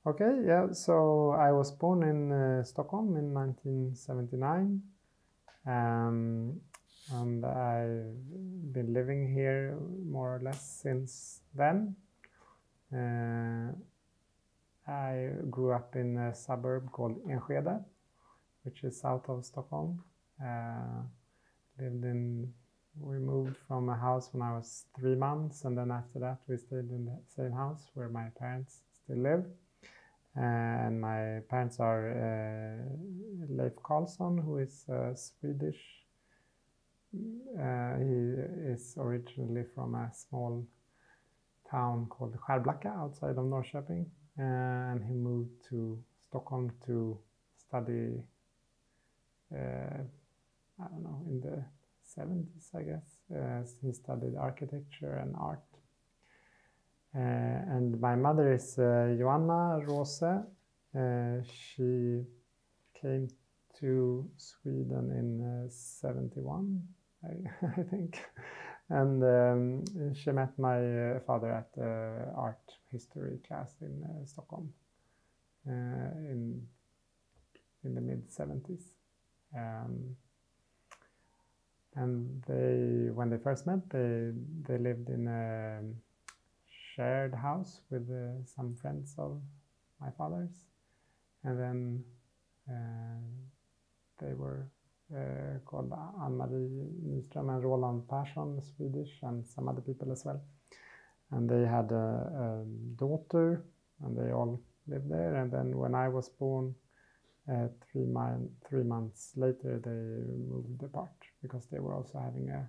Okay, yeah, so I was born in Stockholm in 1979, and I've been living here more or less since then. Uh, I grew up in a suburb called Enskede, which is south of Stockholm. Uh, lived in, we moved from a house when I was 3 months, and then after that we stayed in the same house where my parents still live. And my parents are Leif Karlsson, who is Swedish. He is originally from a small town called Skärblacka outside of Norrköping, and he moved to Stockholm to study, I don't know, in the 70s, I guess. He studied architecture and art. And my mother is Joanna Rose. She came to Sweden in 71, I think. And she met my father at art history class in Stockholm in the mid-70s. And when they first met, they lived in a shared house with some friends of my father's, and then they were called Ann-Marie Nyström and Roland Persson, Swedish, and some other people as well. And they had a daughter, and they all lived there. And then when I was born, 3 months later, they moved apart because they were also having a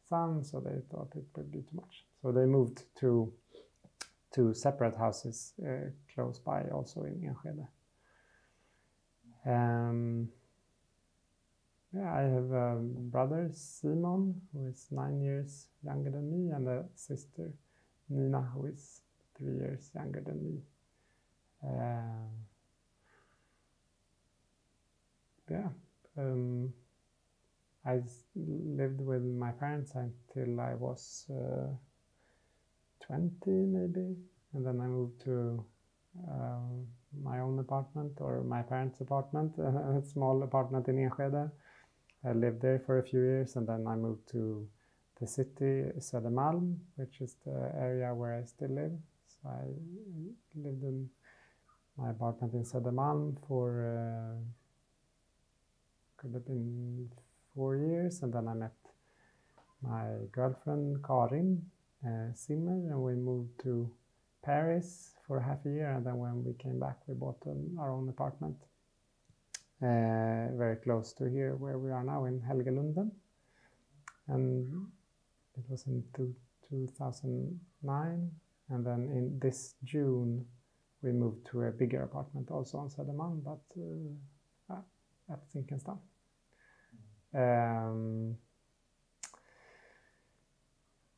son, so they thought it would be too much. So they moved to two separate houses close by, also in Enskede. Yeah, I have a brother, Simon, who is 9 years younger than me, and a sister, Nina, who is 3 years younger than me. Yeah, I lived with my parents until I was 20 maybe, and then I moved to my own apartment, or my parents' apartment, a small apartment in Enskede. I lived there for a few years, and then I moved to the city, Södermalm, which is the area where I still live. So I lived in my apartment in Södermalm for could have been 4 years, and then I met my girlfriend Karin Zimmer, and we moved to Paris for half a year, and then when we came back we bought our own apartment very close to here where we are now in Helgelunden, and it was in 2009, and then in this June we moved to a bigger apartment also on Södermalm, but at Zinkensdamm.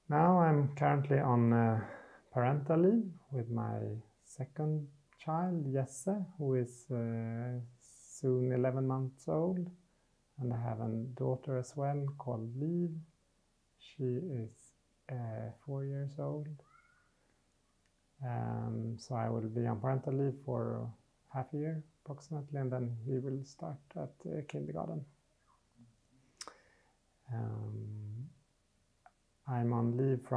Now I'm currently on parental leave with my second child, Jesse, who is soon 11 months old, and I have a daughter as well called Liv. She is 4 years old. So I will be on parental leave for half a year approximately, and then he will start at kindergarten. I'm on leave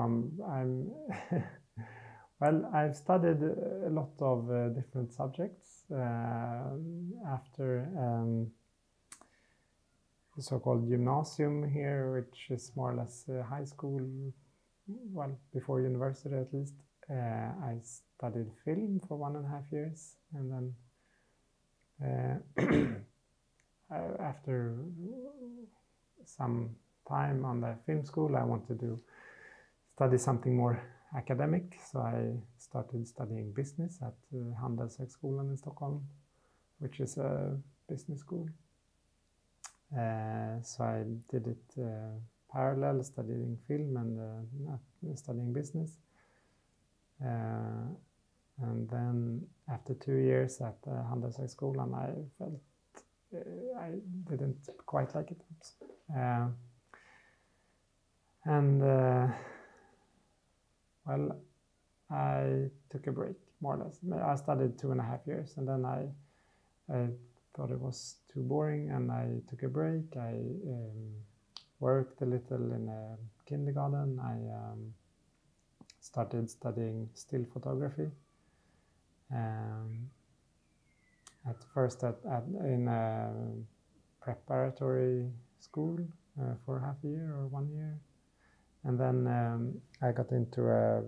well, I've studied a lot of different subjects after the so-called gymnasium here, which is more or less high school, well, before university at least. I studied film for 1.5 years, and then after some time on the film school, I wanted to study something more academic, so I started studying business at Handelshögskolan in Stockholm, which is a business school. So I did it parallel, studying film and studying business. And then after 2 years at Handelshögskolan, I felt I didn't quite like it. Well, I took a break, more or less. I studied 2.5 years, and then I thought it was too boring, and I took a break. I worked a little in a kindergarten. I started studying still photography. At first in a preparatory school for half a year or 1 year, and then I got into a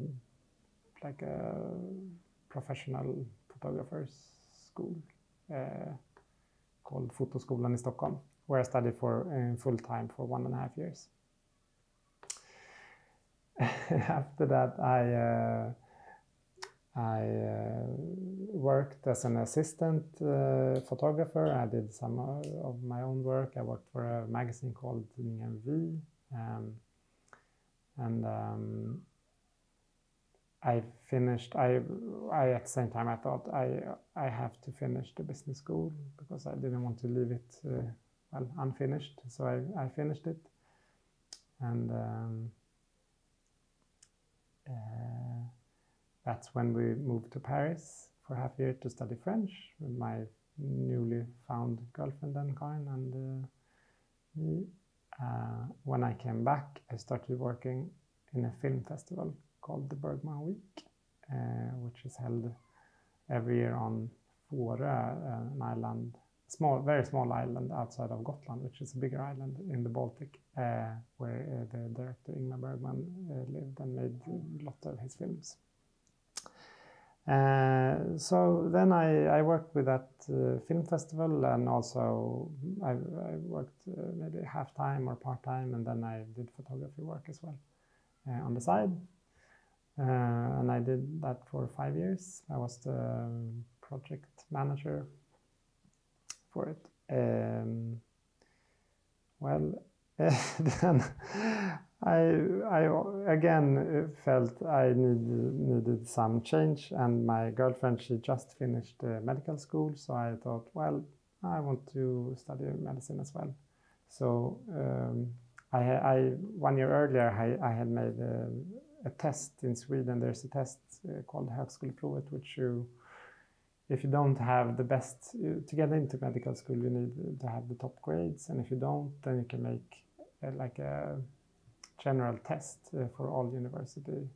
professional photographer's school called Fotoskolan in Stockholm, where I studied for full time for 1.5 years. After that, I worked as an assistant photographer. I did some of my own work. I worked for a magazine called Tidningen Vi, and I finished. I at the same time I thought I have to finish the business school because I didn't want to leave it unfinished. So I finished it, and that's when we moved to Paris for half a year to study French with my newly found girlfriend then, Karin, and me. When I came back, I started working in a film festival called the Bergman Week, which is held every year on Fårö, an island, very small island outside of Gotland, which is a bigger island in the Baltic, where the director Ingmar Bergman lived and made a lot of his films. So then I worked with that film festival, and also I worked maybe half-time or part-time, and then I did photography work as well on the side. And I did that for 5 years. I was the project manager for it. Then I again felt I needed some change, and my girlfriend, she just finished medical school, so I thought, well, I want to study medicine as well. So 1 year earlier I had made a test in Sweden. There's a test called Högskoleprovet, which if you don't have the best, to get into medical school, you need to have the top grades, and if you don't, then you can make like a general test for all university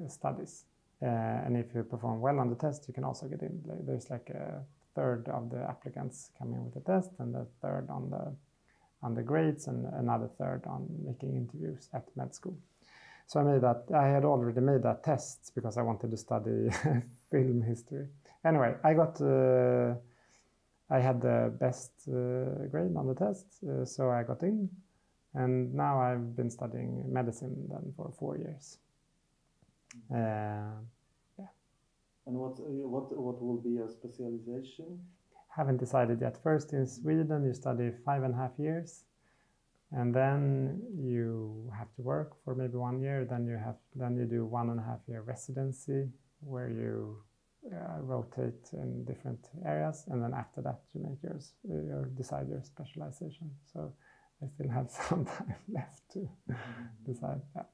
studies. And if you perform well on the test, you can also get in. There's like a third of the applicants come in with the test, and a third on the grades, and another third on making interviews at med school. So I had already made that test because I wanted to study film history. Anyway, I had the best grade on the test, so I got in, and now I've been studying medicine then for 4 years. Yeah. And what will be your specialization? Haven't decided yet. First, in Sweden, you study 5.5 years, and then you have to work for maybe 1 year. Then you do 1.5 year residency, where you rotate in different areas, and then after that you make decide your specialization. So I still have some time left to decide. Yeah.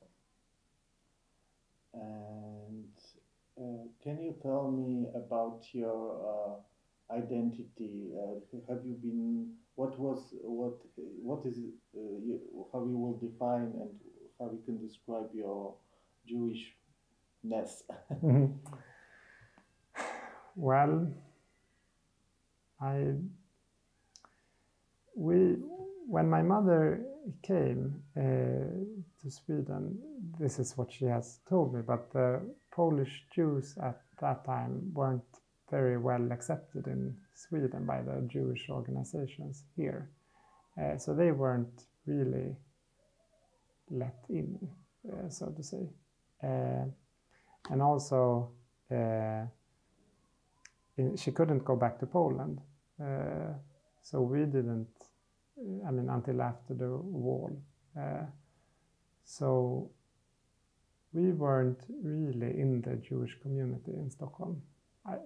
And can you tell me about your identity? Have you been? What is how you will define and how you can describe your Jewishness? Well, when my mother came to Sweden, this is what she has told me, but the Polish Jews at that time weren't very well accepted in Sweden by the Jewish organizations here. So they weren't really let in, so to say. And also, she couldn't go back to Poland. So we didn't, until after the wall. So we weren't really in the Jewish community in Stockholm. I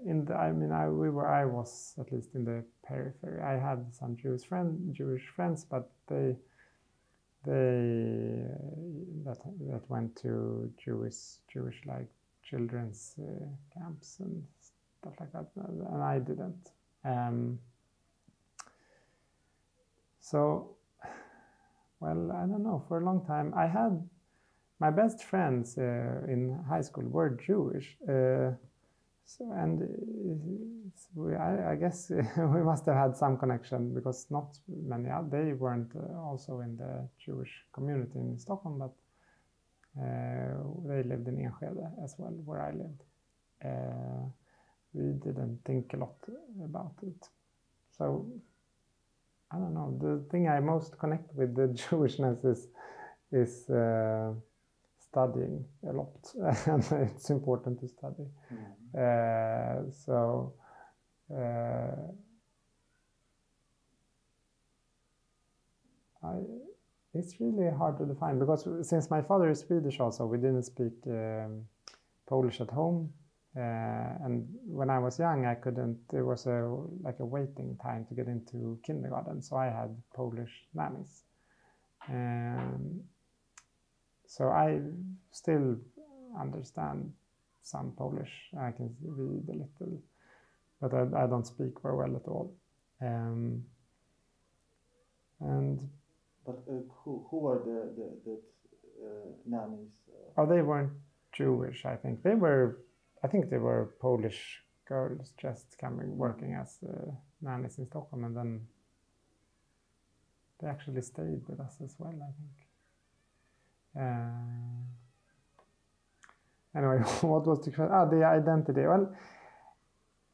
was at least in the periphery. I had some Jewish friends, but that that went to Jewish like children's camps and stuff like that, and I didn't. So, well, I don't know. For a long time, I had my best friends in high school were Jewish. I guess we must have had some connection, because not many, they weren't also in the Jewish community in Stockholm, but they lived in Enskede as well, where I lived. We didn't think a lot about it. So, I don't know, the thing I most connect with the Jewishness is studying a lot, and it's important to study. It's really hard to define, because since my father is Swedish also, we didn't speak Polish at home, and when I was young, I couldn't. There was a waiting time to get into kindergarten, so I had Polish nannies. So I still understand some Polish. I can read a little, but I don't speak very well at all. But who were the nannies? Oh, they weren't Jewish. I think they were Polish girls just working as nannies in Stockholm, and then they actually stayed with us as well, I think. Anyway, what was the question? The identity. Well,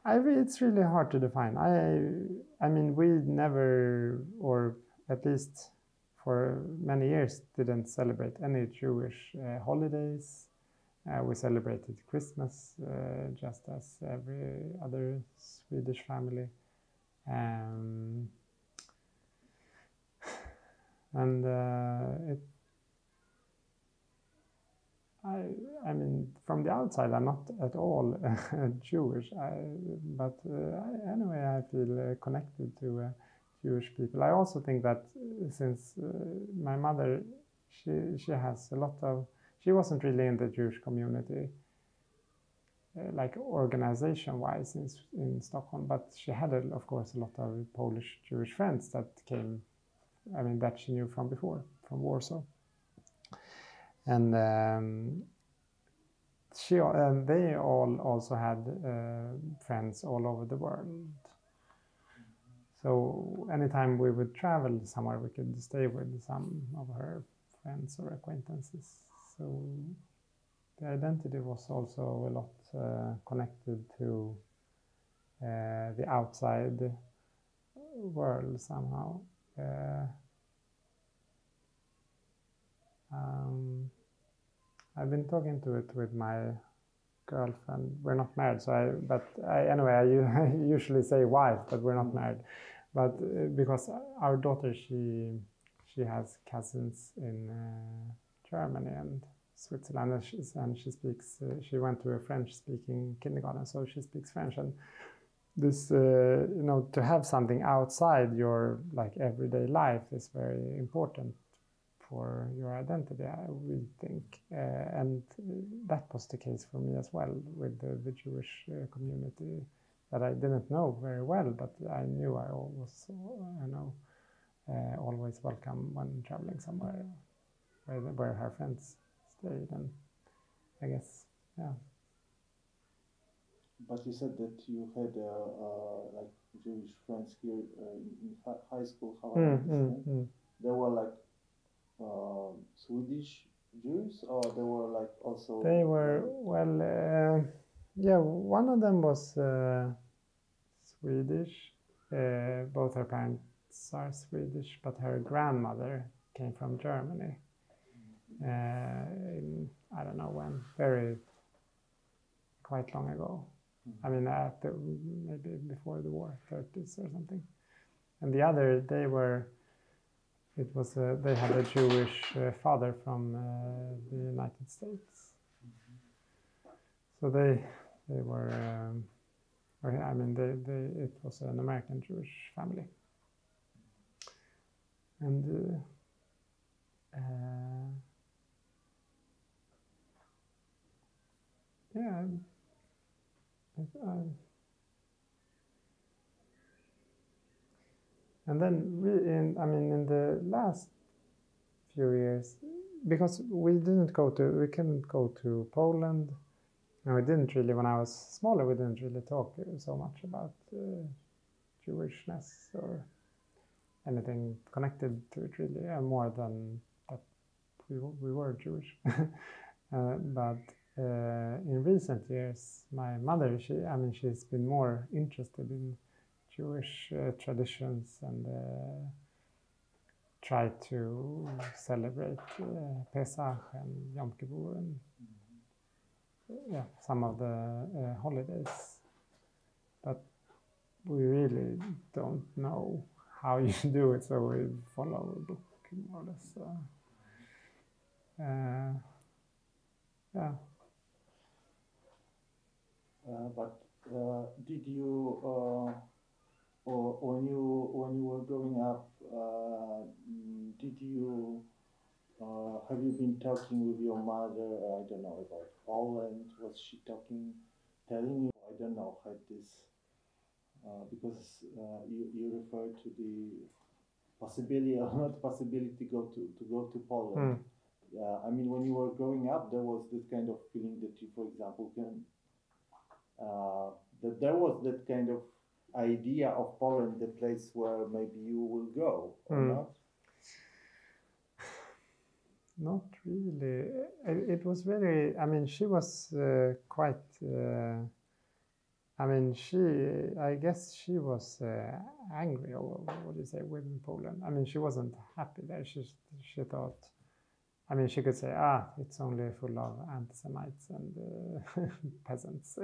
it's really hard to define. I mean, we never, or at least for many years, didn't celebrate any Jewish holidays. We celebrated Christmas just as every other Swedish family. I mean, from the outside, I'm not at all Jewish, but anyway, I feel connected to Jewish people. I also think that since my mother, she has a lot of, she wasn't really in the Jewish community, like organization-wise in Stockholm, but she had, of course, a lot of Polish Jewish friends that came, I mean, that she knew from before, from Warsaw. And they all also had friends all over the world. So anytime we would travel somewhere, we could stay with some of her friends or acquaintances. So the identity was also a lot connected to the outside world somehow. I've been talking to it with my girlfriend. We're not married, so I usually say wife, but we're not married. But because our daughter, she has cousins in Germany and Switzerland, and she speaks. She went to a French-speaking kindergarten, so she speaks French. And this, to have something outside your everyday life is very important for your identity, we think, and that was the case for me as well with the Jewish community that I didn't know very well, but I knew I was, always welcome when traveling somewhere where her friends stayed, and I guess, yeah. But you said that you had Jewish friends here in high school. How I understand, they were Swedish Jews, or they were also? They were one of them was Swedish. Both her parents are Swedish, but her grandmother came from Germany. I don't know when, quite long ago. I mean, maybe before the war, 30s or something. And the other, they had a Jewish father from the United States. So they were, it was an American Jewish family. And yeah. And then in the last few years, because we couldn't go to Poland, and we didn't really, when I was smaller, we didn't really talk so much about Jewishness or anything connected to it really, more than that we were Jewish. But in recent years, my mother, she's been more interested in Jewish traditions and try to celebrate Pesach and Yom Kippur and some of the holidays. But we really don't know how you do it, so we follow a book more or less. Yeah. But did you, or when you were growing up, did you have you been talking with your mother? I don't know, about Poland. Was she telling you? I don't know, had this because you referred to the possibility or not possibility to go to Poland. Yeah, I mean, when you were growing up, there was this kind of feeling that you, for example, can that there was that kind of idea of Poland, the place where maybe you will go, or not? Not really. It was very, she was quite, I guess she was angry, or what do you say, with Poland. She wasn't happy there. She thought, she could say, it's only full of anti-Semites and peasants.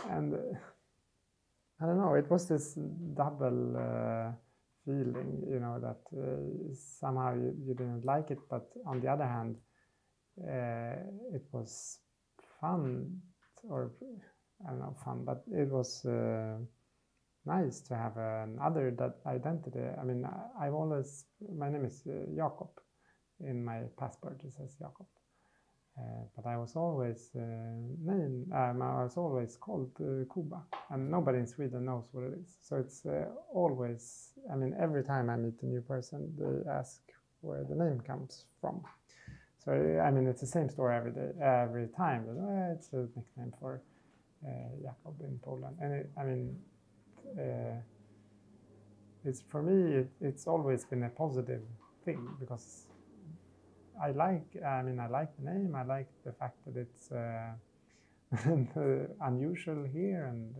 And I don't know, it was this double feeling, that somehow you didn't like it, but on the other hand, it was fun, or I don't know, fun, but it was nice to have another identity. My name is Jakob. In my passport it says Jakob, but I was always called Kuba, and nobody in Sweden knows what it is. So it's always, every time I meet a new person, they ask where the name comes from. So it's the same story every time. But, it's a nickname for Jakob in Poland, and it's, for me, it's always been a positive thing, because I like the name. I like the fact that it's unusual here, and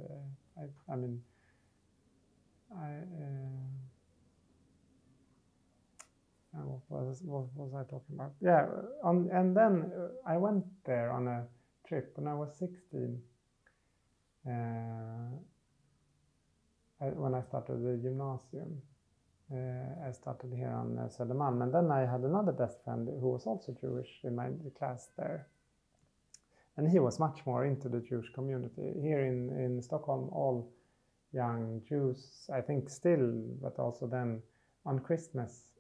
what was I talking about? Yeah, and then I went there on a trip when I was 16. When I started the gymnasium, I started here on Södermalm, and then I had another best friend who was also Jewish in my class there, and he was much more into the Jewish community. Here in Stockholm, all young Jews, I think still, but also then on Christmas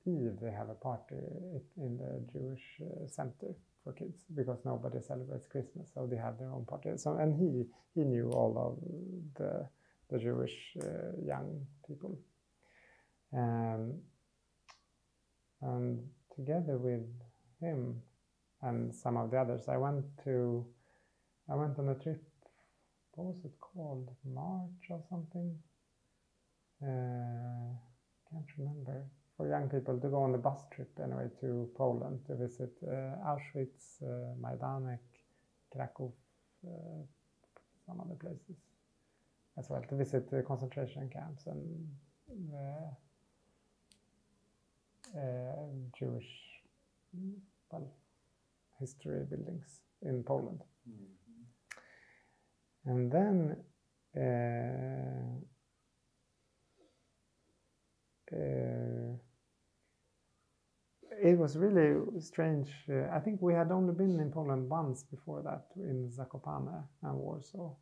Eve, they have a party in the Jewish center for kids, because nobody celebrates Christmas, so they have their own party. So, and he knew all of the Jewish young people, and together with him and some of the others, I went on a trip. What was it called? March or something? Can't remember. For young people to go on a bus trip anyway to Poland to visit Auschwitz, Majdanek, Krakow, some other places as well, to visit the concentration camps and Jewish, history buildings in Poland. And then it was really strange. I think we had only been in Poland once before that, in Zakopane and Warsaw.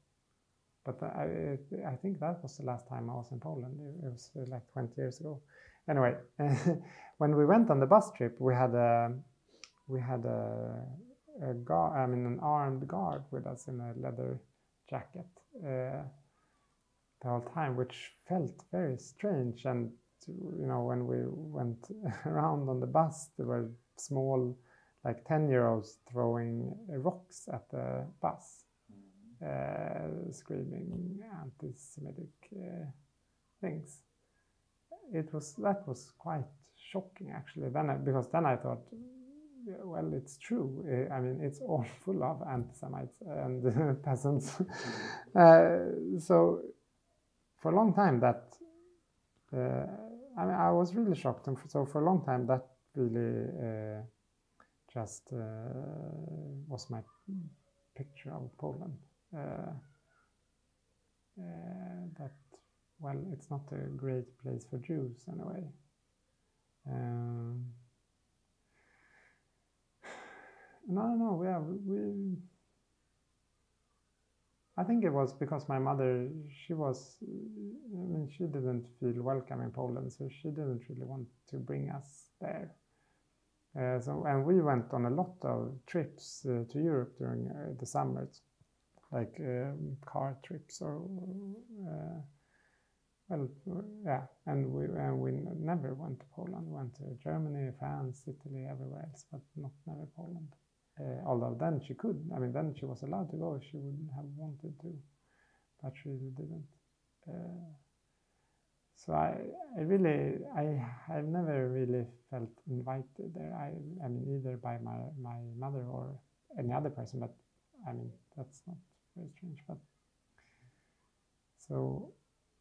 But I think that was the last time I was in Poland. It was like 20 years ago. Anyway, when we went on the bus trip, we had we had a guard, I mean an armed guard with us in a leather jacket the whole time, which felt very strange. And when we went around on the bus, there were small, like 10-year-olds throwing rocks at the bus, screaming anti-Semitic things. That was quite shocking, actually. Because then I thought, well, it's true. I mean, it's all full of anti-Semites and peasants. So for a long time I was really shocked. And so for a long time that really just was my picture of Poland. That, well, it's not a great place for Jews anyway. No, I think it was because my mother, she didn't feel welcome in Poland, so she didn't really want to bring us there. And we went on a lot of trips to Europe during the summers, like car trips or and we never went to Poland. We went to Germany, France, Italy, everywhere else, but never Poland. Although then she could. I mean, then she was allowed to go if she would have wanted to, but she didn't. So I've never really felt invited there. I mean, either by my mother or any other person. But I mean, that's not very strange. But so,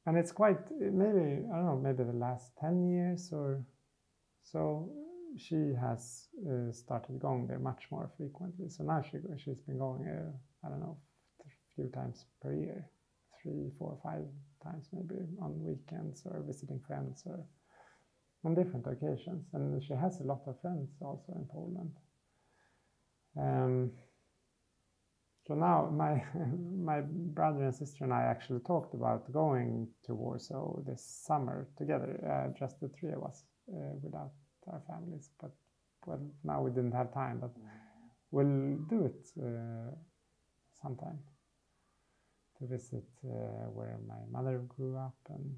and it's quite maybe I don't know, maybe the last 10 years or so. She has started going there much more frequently. So now she's been going, I don't know, a few times per year, 3, 4, 5 times maybe on weekends or visiting friends or on different occasions. And she has a lot of friends also in Poland. So now my brother and sister and I actually talked about going to Warsaw this summer together, just the 3 of us, without our families, but well, now we didn't have time, but we'll do it sometime to visit where my mother grew up and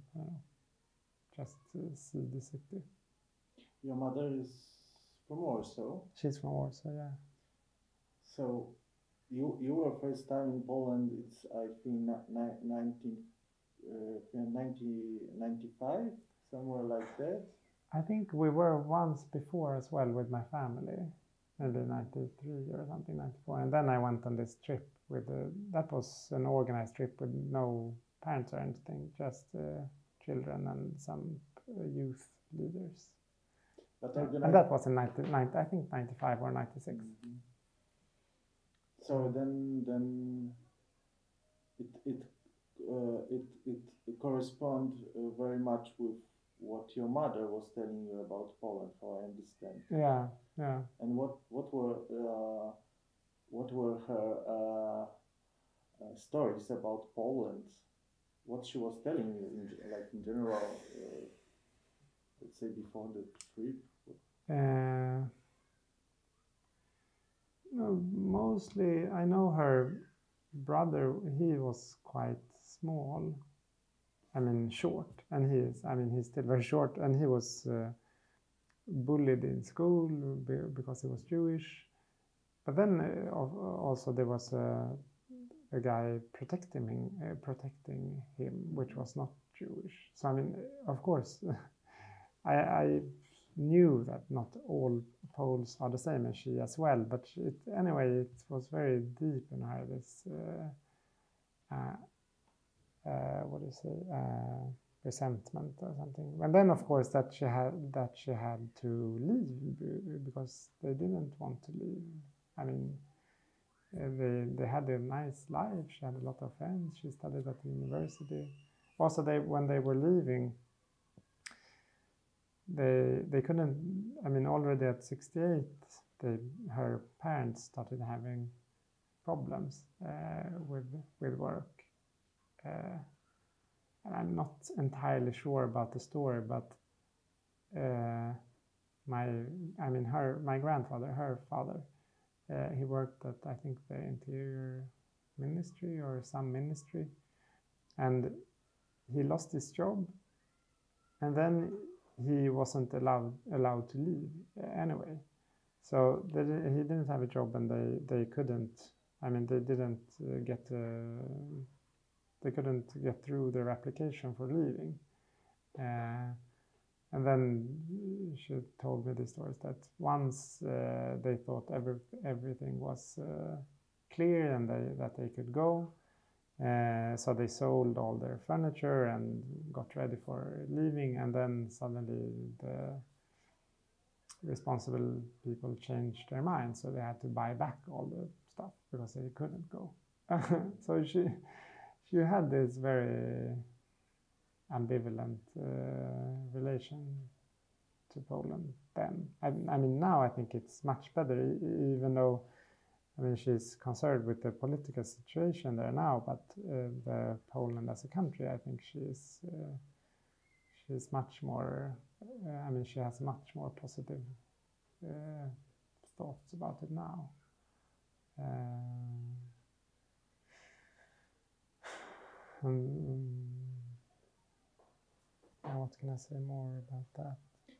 just to see the city. Your mother is from Warsaw? She's from Warsaw, yeah. So you were first time in Poland, it's I think 1995, somewhere like that. I think we were once before as well with my family, maybe 93 or something, 94. And then I went on this trip that was an organized trip with no parents or anything, just children and some youth leaders. But and that was in I think 95 or 96. Mm-hmm. So then it corresponds very much with what your mother was telling you about Poland, how I understand. Yeah. And what were her stories about Poland? What she was telling you, in general, let's say before the trip? No, mostly I know her brother. He was quite small. I mean, short, and he's still very short, and he was bullied in school because he was Jewish. But then also there was a guy protecting him, which was not Jewish. So I mean, of course, I knew that not all Poles are the same, and she as well. But anyway, it was very deep in her, this resentment or something. And then of course that she had to leave because they didn't want to leave. I mean, they had a nice life. She had a lot of friends. She studied at the university. Also, when they were leaving, they couldn't. I mean, already at 68, her parents started having problems with work. And I'm not entirely sure about the story, but my grandfather, her father, he worked at, I think, the Interior Ministry or some ministry, and he lost his job, and then he wasn't allowed to leave anyway. So he didn't have a job, and they couldn't. They didn't they couldn't get through their application for leaving. And then she told me the stories that once they thought everything was clear and that they could go, so they sold all their furniture and got ready for leaving, and then suddenly the responsible people changed their minds, so they had to buy back all the stuff because they couldn't go. So she had this very ambivalent relation to Poland then. Now I think it's much better, even though she's concerned with the political situation there now, but the Poland as a country, I think she's much more, she has much more positive thoughts about it now. What can I say more about that?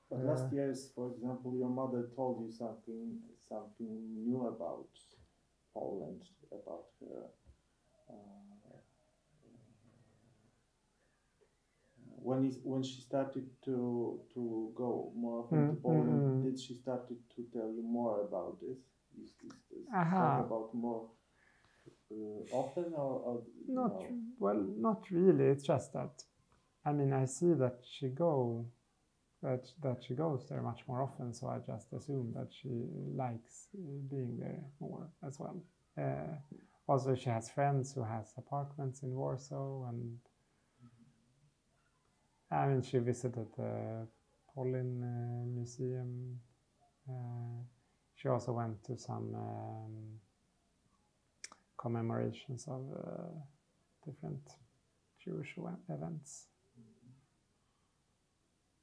But last years, for example, your mother told you something new about Poland, about her. When she started to go more often to Poland, did she started to tell you more about this? Is talk about more often or not? No? Well, not really. It's just that I see that she goes there much more often, so I just assume that she likes being there more as well. Also, she has friends who has apartments in Warsaw, and she visited the Polin Museum. She also went to some commemorations of different Jewish events.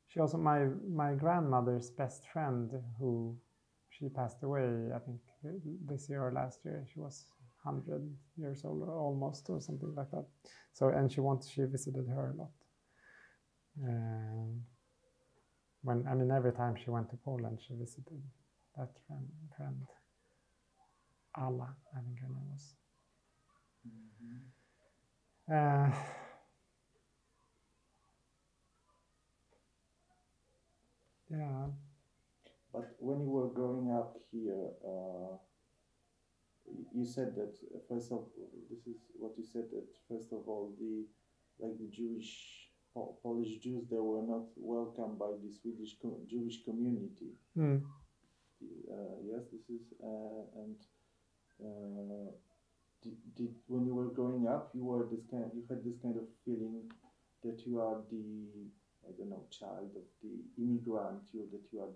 She also, my grandmother's best friend, who she passed away, I think this year or last year. She was 100 years old almost, or something like that. So, and she visited her a lot. Every time she went to Poland, she visited that friend. Alla, I think her name was. Yeah. But when you were growing up here, you said that this is what you said, that first of all, the Polish Jews, they were not welcomed by the Swedish Jewish community. Yes, this is did when you were growing up, you had this kind of feeling that you are child of the immigrant, that you are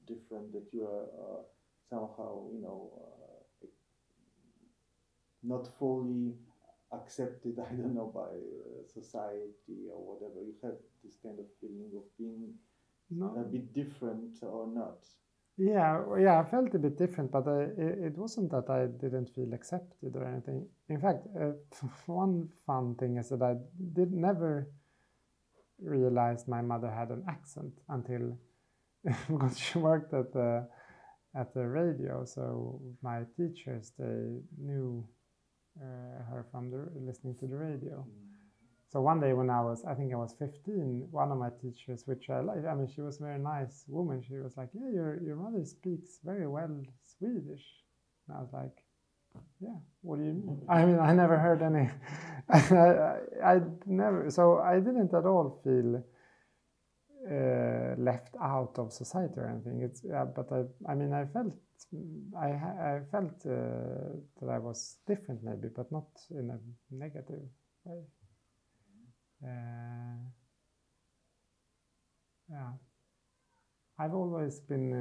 different, that you are somehow not fully accepted, I don't know, by society or whatever. You had this kind of feeling of being a bit different or not? Yeah, I felt a bit different, but it wasn't that I didn't feel accepted or anything. In fact, one fun thing is that I never realized my mother had an accent until because she worked at the radio, so my teachers, they knew her from listening to the radio. So one day when I think I was 15, one of my teachers, which I liked, she was a very nice woman, she was like, yeah, your mother speaks very well Swedish. And I was like, yeah, what do you mean? I never heard any, I never, so I didn't at all feel left out of society or anything. But I felt that I was different maybe, but not in a negative way. Yeah, I've always been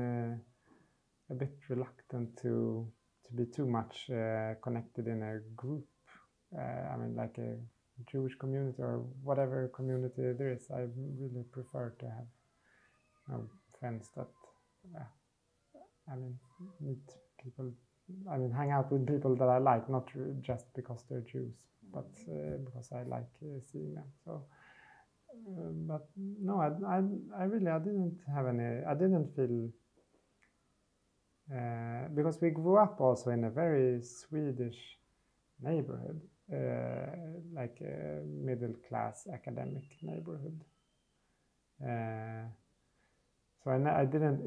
a bit reluctant to be too much connected in a group. Like a Jewish community or whatever community there is. I really prefer to have friends that I mean, meet people. I mean, hang out with people that I like, not just because they're Jews, but because I like seeing them. So, but no, I really didn't have any. I didn't feel because we grew up also in a very Swedish neighborhood, like a middle class academic neighborhood. So I didn't.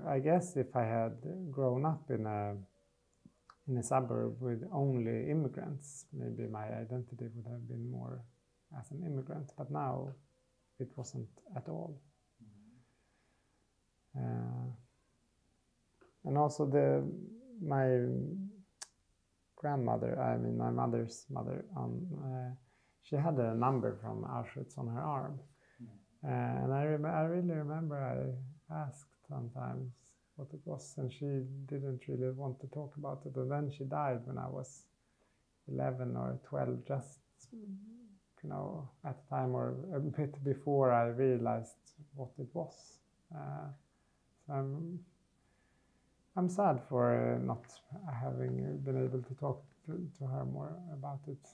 I guess if I had grown up in a suburb with only immigrants, maybe my identity would have been more as an immigrant. But now, it wasn't at all. And also my grandmother, I mean my mother's mother, she had a number from Auschwitz on her arm. And I really remember I asked sometimes what it was, and she didn't really want to talk about it. And then she died when I was 11 or 12, just at the time or a bit before I realized what it was. So I'm sad for not having been able to talk to her more about it.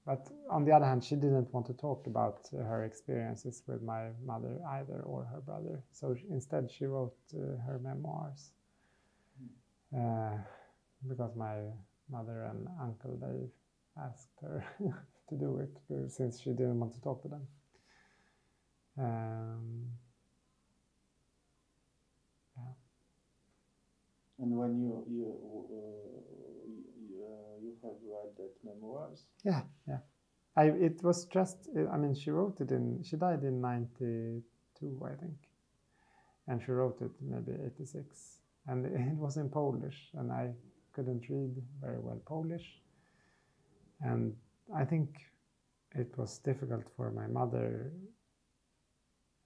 But on the other hand, she didn't want to talk about her experiences with my mother either, or her brother. So instead, she wrote her memoirs. Because my mother and uncle, they asked her to do it, since she didn't want to talk to them. And when you have read that memoirs? Yeah. It was just. I mean, she wrote it she died in 92, I think, and she wrote it maybe 86, and it was in Polish, and I couldn't read very well Polish, and I think it was difficult for my mother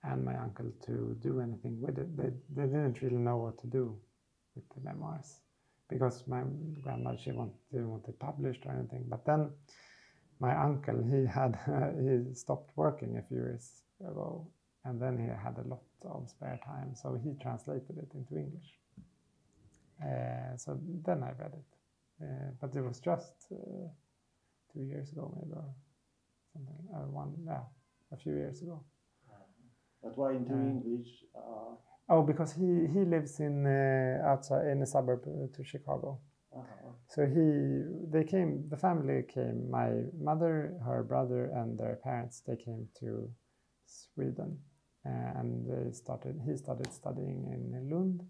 and my uncle to do anything with it. They didn't really know what to do with the memoirs, because my grandmother, she didn't want it published or anything. But then my uncle, he stopped working a few years ago, and then he had a lot of spare time, so he translated it into English. So then I read it, but it was just 2 years ago, maybe, or something. A few years ago. But why into English? Oh, because he lives in outside in a suburb to Chicago. So the family came, my mother, her brother, and their parents, they came to Sweden, and he started studying in Lund,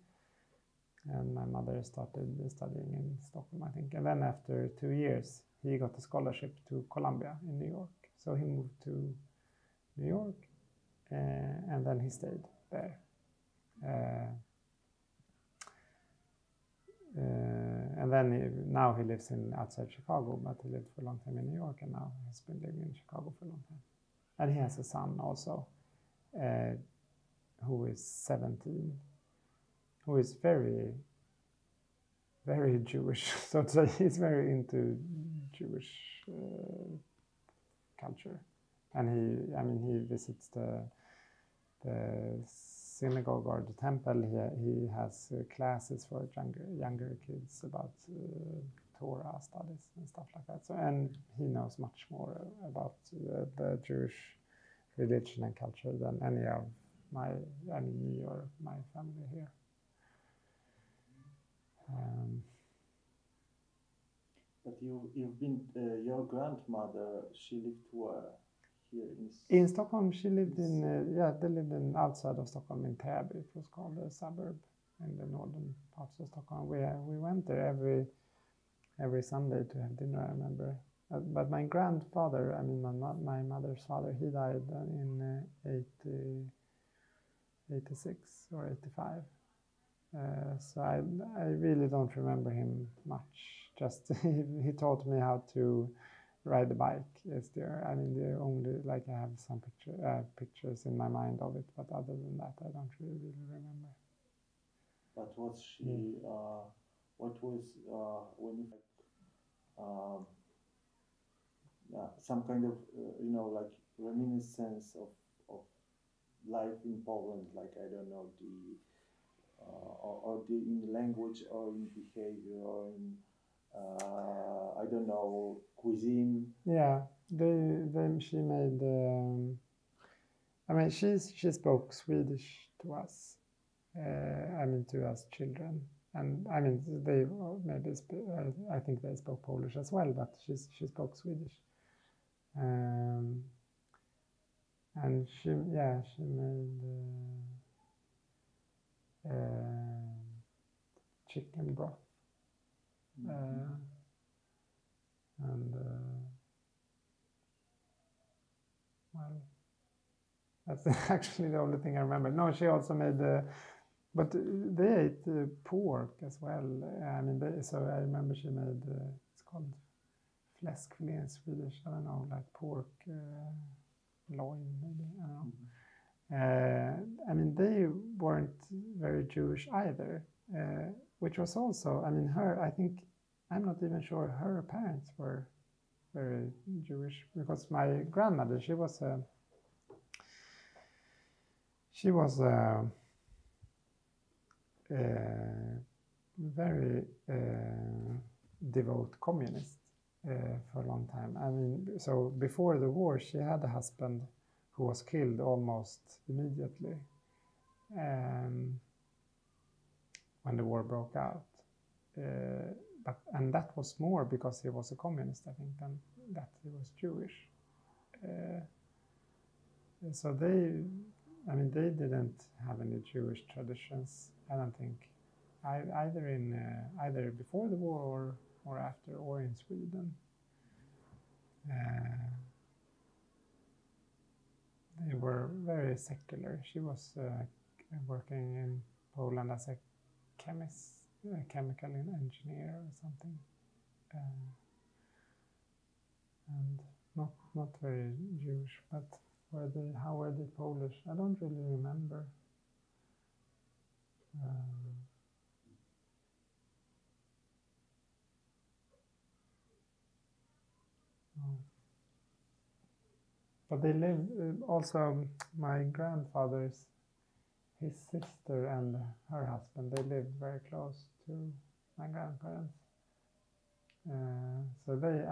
and my mother started studying in Stockholm, I think. And then after 2 years, he got a scholarship to Columbia in New York. So he moved to New York, and then he stayed there. And then now he lives outside Chicago, but he lived for a long time in New York, and now he's been living in Chicago for a long time. And he has a son also, who is 17, who is very, very Jewish. So to say, he's very into Jewish culture, and he visits the synagogue or the temple. He has classes for younger kids about Torah studies and stuff like that. So, and he knows much more about the Jewish religion and culture than any of me or my family here. But you've been your grandmother. She lived where? Here in Stockholm. She lived they lived in outside of Stockholm in Täby. It was called a suburb in the northern parts of Stockholm. We went there every Sunday to have dinner, I remember. But my grandfather, my mother's father, he died in 86 or 85. So I really don't remember him much. Just he taught me how to ride a bike. The only, I have some pictures in my mind of it, but other than that, I don't really remember. But was she? What was when some kind of reminiscence of life in Poland? Like, I don't know, in language or in behavior or in I don't know, cuisine? Yeah, she made. I mean, she spoke Swedish to us. I mean, to us children, and I mean, they maybe I think they spoke Polish as well, but she spoke Swedish. And she made chicken broth. And well, that's actually the only thing I remember. No, she also made but they ate pork as well. I mean, so I remember she made it's called fläskfilé in Swedish. I don't know, like pork loin, maybe. I don't know. I mean, they weren't very Jewish either, which was also, I mean, I'm not even sure her parents were very Jewish, because my grandmother, she was very devout communist for a long time. I mean, so before the war, she had a husband who was killed almost immediately when the war broke out. And that was more because he was a communist, I think, than that he was Jewish. So they didn't have any Jewish traditions, I don't think, either before the war or after, or in Sweden. They were very secular. She was working in Poland as a chemist, chemical engineer or something, and not very Jewish. But how were they Polish? I don't really remember. But they lived also. My grandfather's, his sister and her husband, they lived very close to my grandparents. So they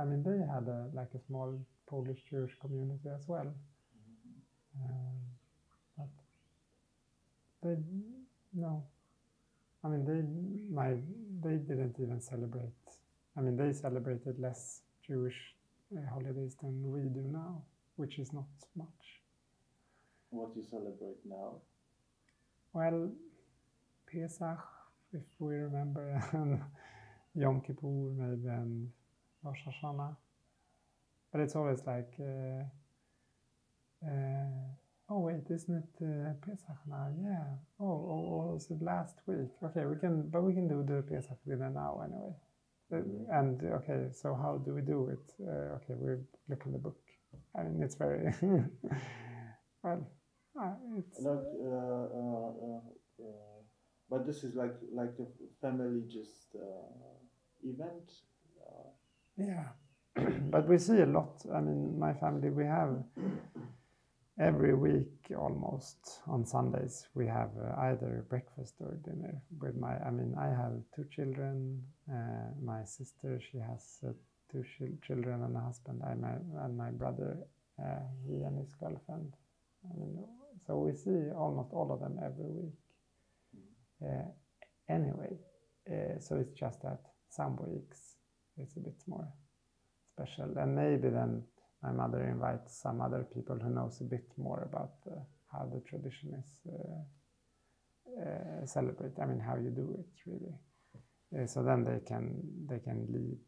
had like a small Polish Jewish community as well. But they didn't even celebrate. I mean, they celebrated less Jewish holidays than we do now, which is not much. What do you celebrate now? Well, Pesach, if we remember, and Yom Kippur maybe, and Rosh Hashanah. But it's always like, oh wait, isn't it Pesach now? Yeah. Oh, was it last week? Okay, we can do the Pesach dinner now anyway. And okay, so how do we do it? Okay, we look in the book. I mean, it's very well. It's but this is like a family just event. Yeah, but we see a lot. I mean, my family, we have every week almost on Sundays we have either breakfast or dinner with I have 2 children. My sister, she has 2 children and a husband. And my brother, he and his girlfriend. So we see almost all of them every week. Anyway, so it's just that some weeks it's a bit more special, and maybe then my mother invites some other people who knows a bit more about how the tradition is celebrated. I mean, how you do it really. So then they can lead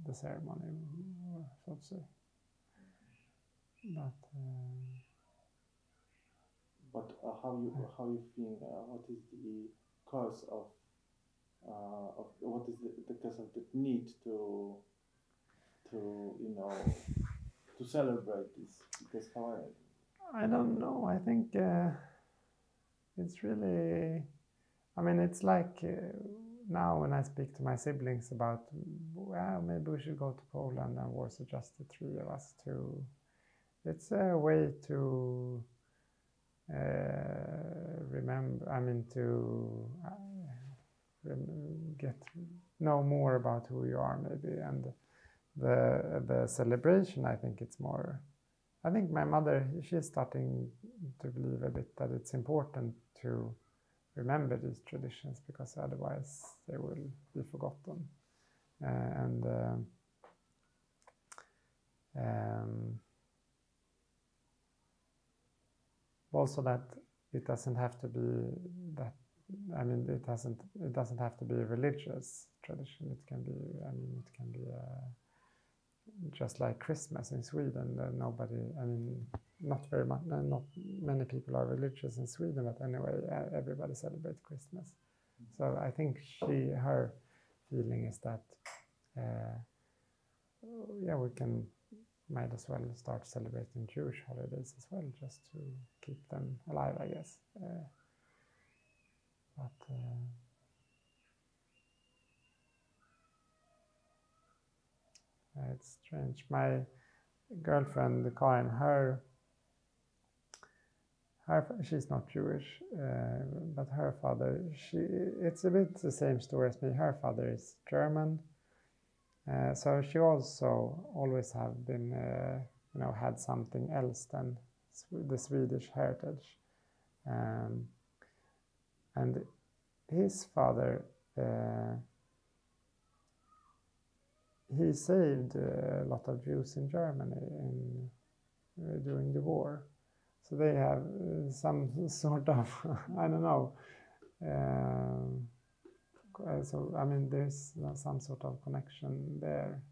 the ceremony, so to say. But how you think? What is the cause of what is the cause of the need to celebrate this? Because I don't know. I think it's really. I mean, it's like now when I speak to my siblings about, well, maybe we should go to Poland and Warsaw, just the 3 of us too. It's a way to remember, I mean, to know more about who you are, maybe. And the celebration, I think it's more. I think my mother, she's starting to believe a bit that it's important to remember these traditions, because otherwise they will be forgotten. Also that it doesn't have to be that. I mean, it doesn't have to be a religious tradition. It can be. I mean, it can be just like Christmas in Sweden. Nobody. I mean, not very much. Not many people are religious in Sweden, but anyway, everybody celebrates Christmas. So I think her feeling is that, yeah, we might as well start celebrating Jewish holidays as well, just to keep them alive, I guess. It's strange. My girlfriend Karin, she's not Jewish, but her father, it's a bit the same story as me. Her father is German, so she also always have been, had something else than the Swedish heritage, and his father, he saved a lot of Jews in Germany during the war. So they have some sort of, I don't know. So, I mean, there's some sort of connection there.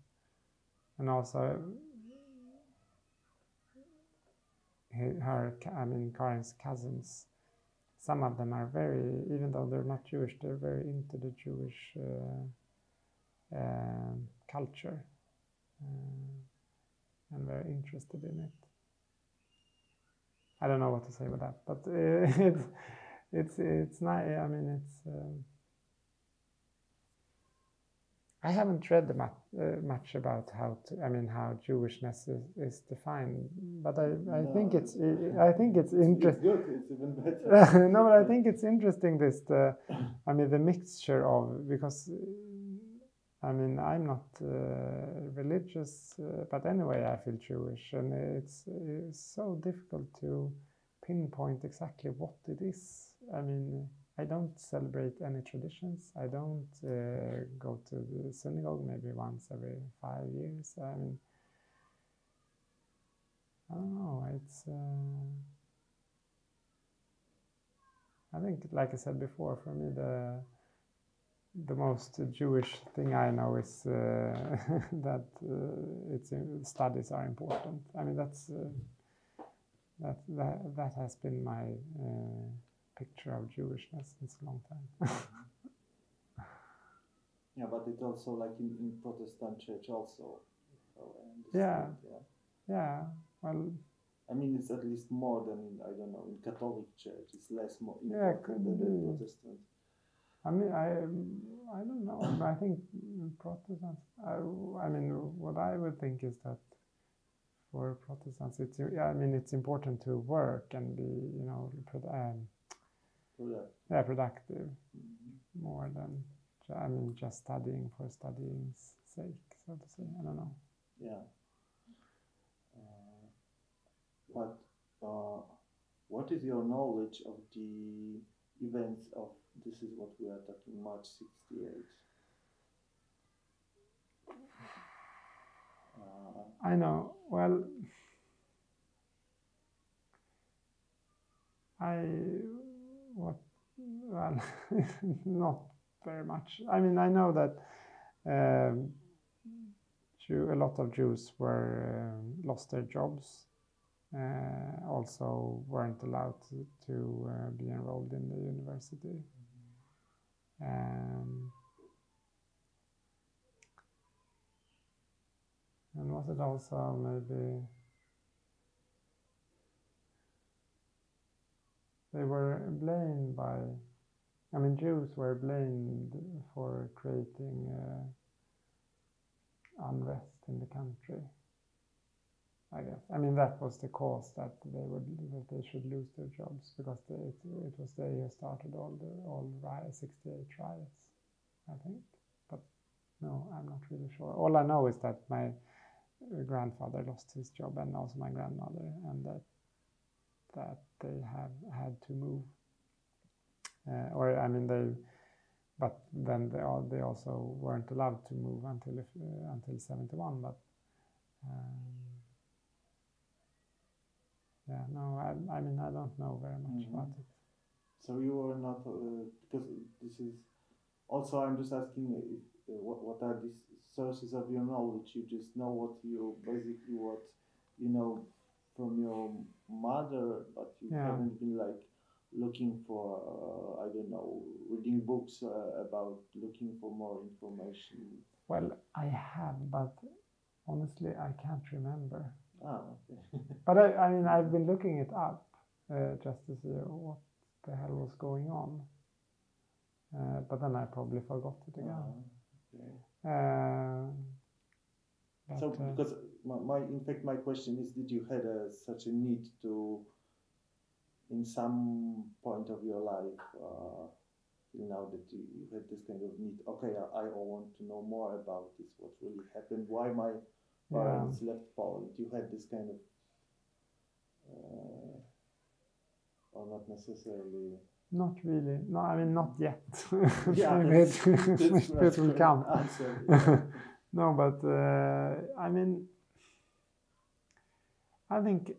And also, Karin's cousins, some of them are even though they're not Jewish, they're very into the Jewish culture and very interested in it. I don't know what to say about that, but it's nice. I mean, I haven't read much about how Jewishness is defined, but I think it's interesting. It's good. It's even better. No, but I think it's interesting the mixture of, because I'm not religious, but anyway, I feel Jewish, and it's so difficult to pinpoint exactly what it is. I mean, I don't celebrate any traditions. I don't go to the synagogue maybe once every 5 years. I mean, I don't know. It's. I think, like I said before, for me the most Jewish thing I know is that studies are important. I mean, that has been my picture of Jewishness since a long time. Yeah, but it's also like in Protestant church also. Yeah. Well, I mean, it's at least more than in Catholic church. It's less more important than in Protestant. I mean, I don't know. I think Protestants. I mean, what I would think is that for Protestants, it's important to work and be, productive, more than just studying for studying's sake, so to say. I don't know. Yeah. But what is your knowledge of the events of, this is what we are talking, March 68? I know. Well, not very much. I mean, I know that a lot of Jews lost their jobs. Also weren't allowed to be enrolled in the university. And was it also maybe they were blamed by, Jews were blamed for creating unrest in the country. I guess. I mean, that was the cause that they should lose their jobs, because it was they who started all riots, 68 riots, I think. But no, I'm not really sure. All I know is that my grandfather lost his job, and also my grandmother, and that they have had to move. But then they also weren't allowed to move until 71. But yeah, no, I mean, I don't know very much about it. So you were not, because this is also, I'm just asking what are these sources of your knowledge? You just know what you know from your mother, but you haven't been like looking for, I don't know, reading books about looking for more information. Well, I have, but honestly, I can't remember. Ah, okay. But I mean, I've been looking it up just to see what the hell was going on. But then I probably forgot it again. Okay. So, because in fact, my question is, did you had such a need to, in some point of your life, now that you had this kind of need, okay, I want to know more about this, what really happened, why my parents left Poland. You had this kind of, or not necessarily? Not really. No, I mean, not yet. Yeah, maybe it will come. No, but I mean, I think,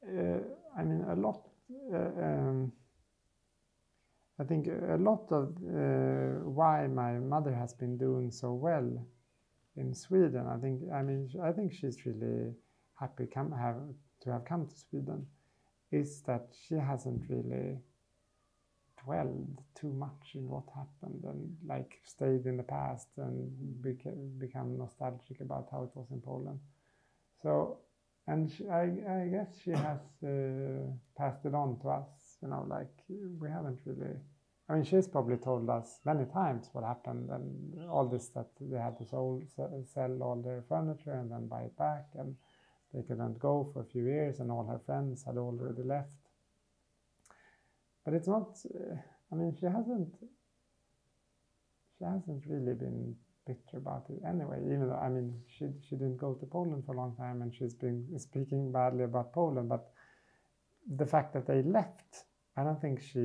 I mean, a lot. I think a lot of why my mother has been doing so well in Sweden. I think she's really happy to have come to Sweden. Is that she hasn't really dwelled too much in what happened and like stayed in the past and become nostalgic about how it was in Poland. So, and I guess she has passed it on to us, you know, like we haven't really, I mean, she's probably told us many times what happened and all this, that they had to sell all their furniture and then buy it back, and they couldn't go for a few years, and all her friends had already left. But it's not, I mean, she hasn't really been bitter about it anyway, even though, I mean, she didn't go to Poland for a long time, and she's been speaking badly about Poland, but the fact that they left, I don't think she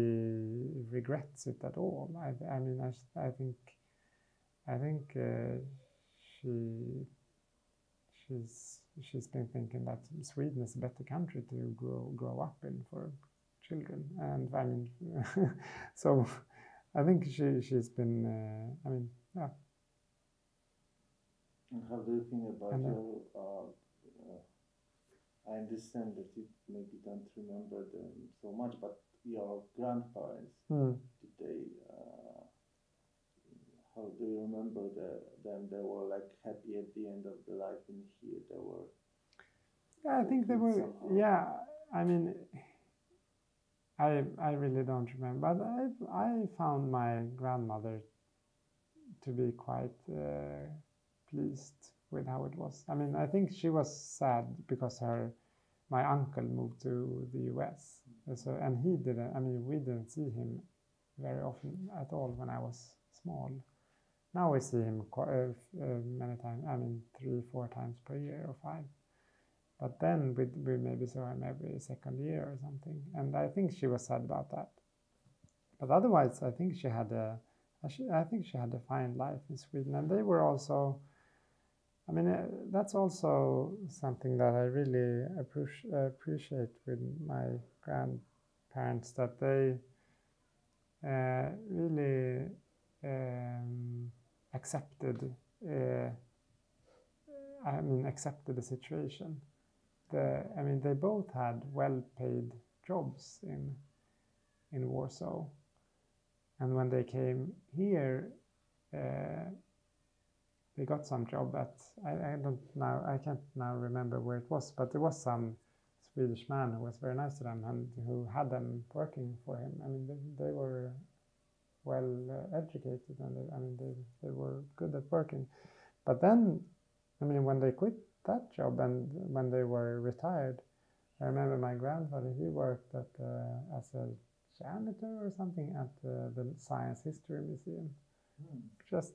regrets it at all. I mean, I think she's been thinking that Sweden is a better country to grow up in for children, and I mean, so I think she's been. I mean, yeah. And how do you think about your? I understand that you maybe don't remember them so much, but your grandparents, did they? How do you remember them? They were like happy at the end of the life, and here they were. Yeah, I think they were. Somehow. Yeah, I mean, I really don't remember, but I found my grandmother to be quite pleased with how it was. I mean, I think she was sad because my uncle moved to the US, so, and he didn't. I mean, we didn't see him very often at all when I was small. Now we see him many times. I mean, 3-4 times per year or 5. But then we maybe saw him every second year or something, and I think she was sad about that. But otherwise, I think she had a fine life in Sweden, and they were also. I mean, that's also something that I really appreciate with my grandparents, that they really accepted. Accepted the situation. I mean, they both had well-paid jobs in Warsaw, and when they came here, they got some job at, I can't now remember where it was, but there was some Swedish man who was very nice to them and who had them working for him. I mean, they were well educated, and they were good at working. But then, I mean, when they quit that job, and when they were retired, I remember my grandfather, he worked at as a janitor or something at the Science History Museum. Just,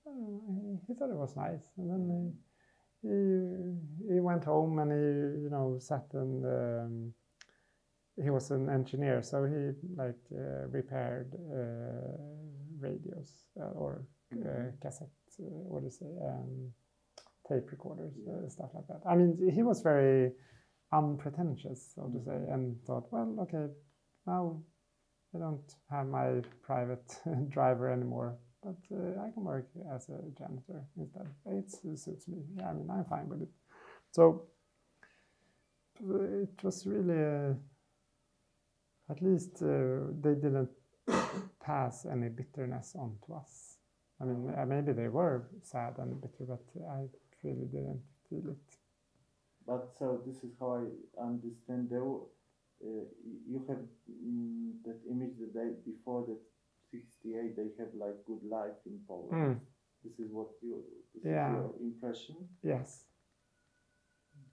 I don't know, he thought it was nice. And then he went home and he, you know, sat and he was an engineer, so he like repaired radios or cassette, what do you say, tape recorders, stuff like that. I mean, he was very unpretentious, so to say, and thought, well, okay, now I don't have my private driver anymore, but I can work as a janitor instead. It suits me. Yeah, I mean, I'm fine with it. So it was really, at least they didn't pass any bitterness on to us. I mean, maybe they were sad and bitter, but I really didn't feel it. But so this is how I understand. You have that image the day before that 68. They have like good life in Poland. This is what this is your impression. Yes.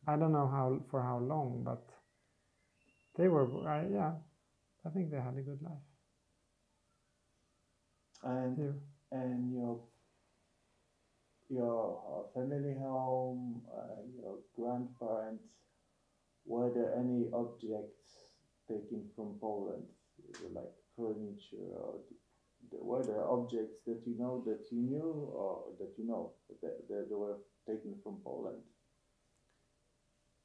I don't know for how long, but they were. I think they had a good life. And your family home, your grandparents, were there any objects taken from Poland, like furniture, or were there objects that you knew, or that you know that were taken from Poland?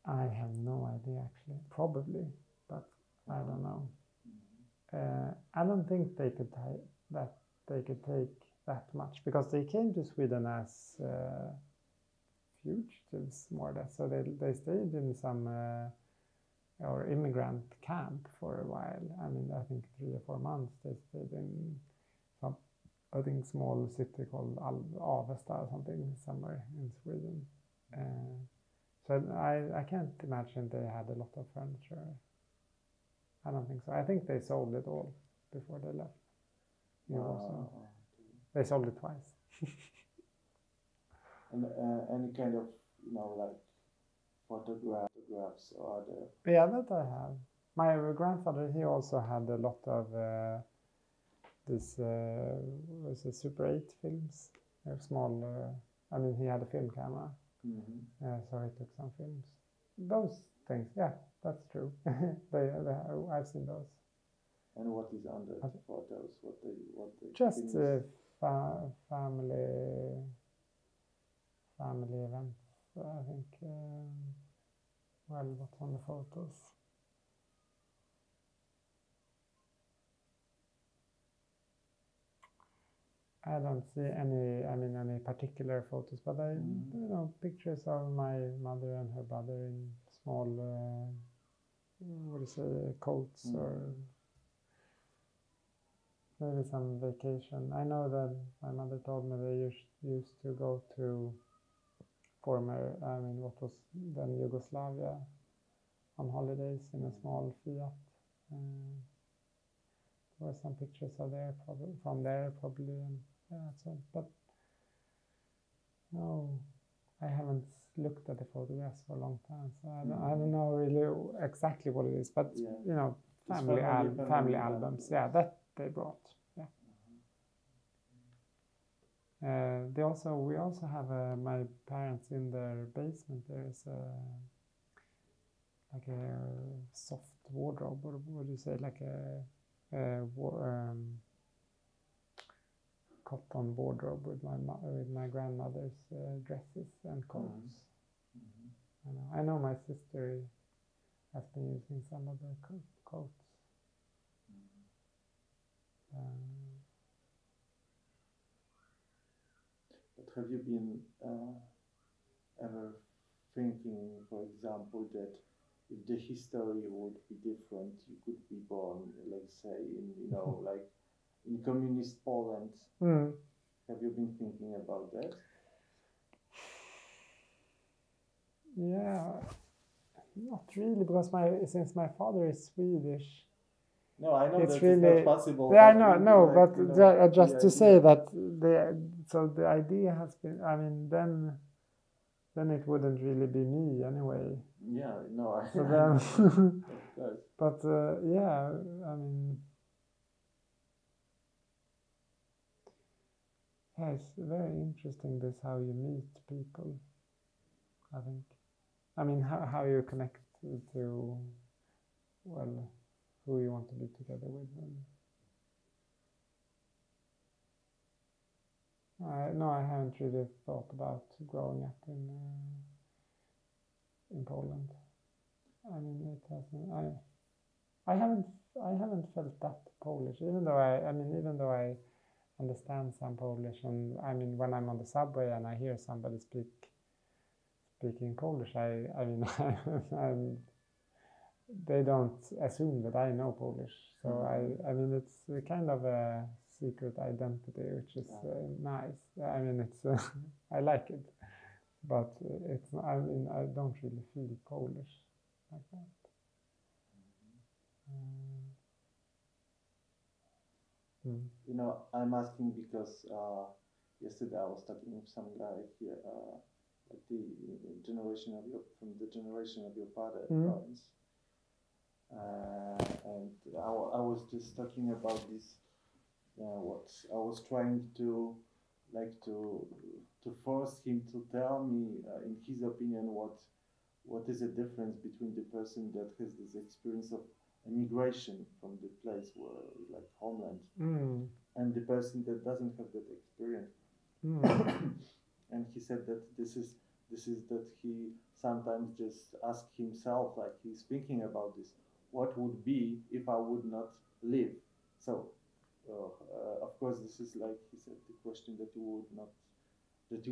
I have no idea, actually. Probably, but I don't know. I don't think they could take that much, because they came to Sweden as fugitives, more or less. So they stayed in some or immigrant camp for a while. I mean, I think 3 or 4 months they stayed in some, I think, small city called Avesta or something, somewhere in Sweden. So I can't imagine they had a lot of furniture. I don't think so. I think they sold it all before they left. They sold it twice. And any kind of, like photographs or other? Yeah, that I have. My grandfather, he also had a lot of this was it Super 8 films, small. I mean, he had a film camera, so he took some films. Those things, yeah, that's true. I've seen those. And what is under the photos? What they just family events, I think. Well, what's on the photos? I don't see any particular photos, but pictures of my mother and her brother in small, coats, or maybe some vacation. I know that my mother told me they used to go to what was then Yugoslavia on holidays in a small Fiat. There were some pictures of from there probably, and but no, I haven't looked at the photographs for a long time, so I don't know really exactly what it is, but family albums, that they brought. We also have my parents in their basement. There is like a soft wardrobe. What do you say? Like a cotton wardrobe with my grandmother's dresses and coats. I know my sister has been using some of the coats. But have you been ever thinking, for example, that if the history would be different, you could be born, let's say, in like in communist Poland? Have you been thinking about that? Yeah, not really, because since my father is Swedish. No, I know it's really, not possible. Yeah, just to say that the idea has been. I mean, then then it wouldn't really be me anyway. Yeah, no, So then, of course. but yeah, I mean, yeah, it's very interesting this how you meet people. I think, I mean, how you connect to, well, who you want to be together with. No, I haven't really thought about growing up in Poland. I mean, it hasn't. I haven't felt that Polish, even though I understand some Polish, and I mean, when I'm on the subway and I hear somebody speaking Polish, I mean, they don't assume that I know Polish, so I mean, it's a kind of a secret identity, which is nice. I mean, it's I like it, but it's. I mean, I don't really feel Polish like that. You know, I'm asking because yesterday I was talking with some guy here, like the generation of from the generation of your father parents, and I was just talking about this. What I was trying to force him to tell me, in his opinion, what is the difference between the person that has this experience of immigration from the place where, like, homeland, and the person that doesn't have that experience. And he said that this is that he sometimes just asks himself, like he's thinking about this, what would be if I would not live? So of course, this is, like he said, the question that you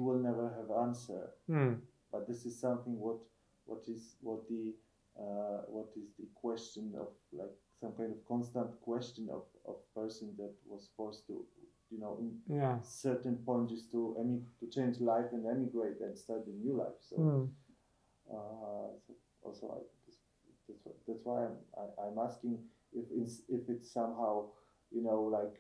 will never have answer. But this is something what is the question of, like, some kind of constant question of person that was forced to, you know, in certain point just to change life and emigrate and start a new life. So, so also that's why I'm asking if it's somehow, you know, like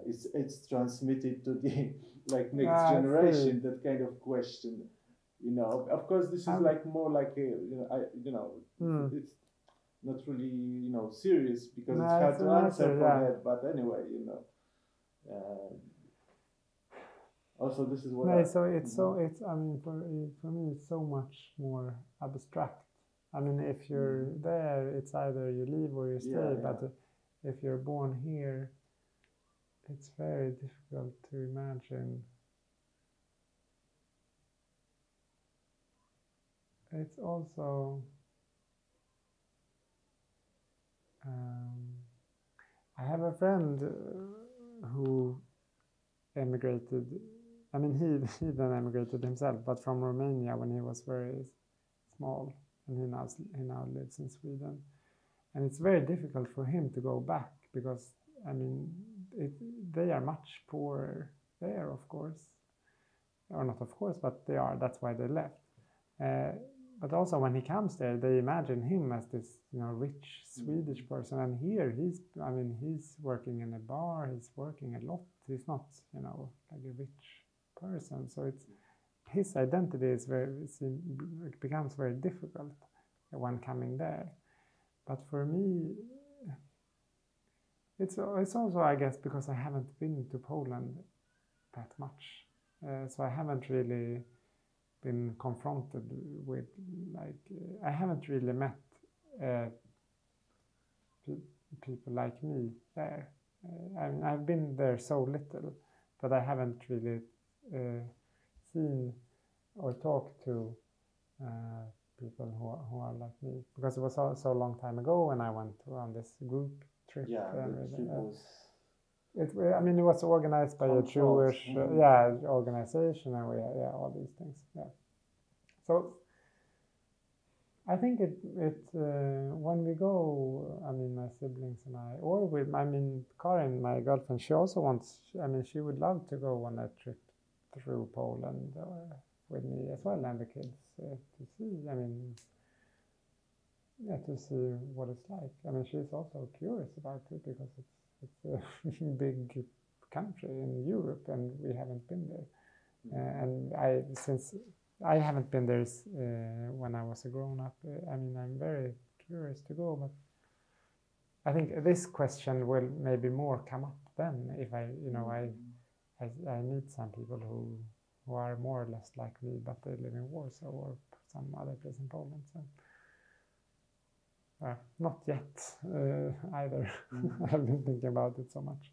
it's transmitted to the, like, next generation, that kind of question. You know, of course, this is like more like a, it's not really, you know, serious, because it's hard to answer for that. But anyway, you know, also this is what. It's I mean, for me, it's so much more abstract. I mean, if you're there, it's either you leave or you stay. But if you're born here, it's very difficult to imagine. It's also, I have a friend who emigrated. I mean, he then emigrated himself, but from Romania when he was very small, and he now lives in Sweden. And it's very difficult for him to go back, because, I mean, they are much poorer there, of course, or not of course, but they are. That's why they left. But also when he comes there, they imagine him as this, you know, rich Swedish person. And here he's working in a bar, he's working a lot. He's not, you know, like a rich person. So it's, his identity is it becomes very difficult when coming there. But for me, it's also, I guess, because I haven't been to Poland that much. So I haven't really been confronted with, like, I haven't really met people like me there. I mean, I've been there so little that I haven't really seen or talked to people who are like me, because it was so long time ago when I went on this group trip. I mean, it was organized by a Jewish organization, and we all these things. So I think when we go, I mean, my siblings and I, or with, I mean, Karin, my girlfriend, she also wants. I mean, she would love to go on a trip through Poland with me as well, and the kids, to see. I mean, to see what it's like. I mean, she's also curious about it, because it's a big country in Europe, and we haven't been there. And since I haven't been there when I was a grown-up, I mean, I'm very curious to go, but I think this question will maybe more come up then if I meet some people who are more or less like me, but they live in Warsaw or some other place in Poland. So not yet either. I've been thinking about it so much.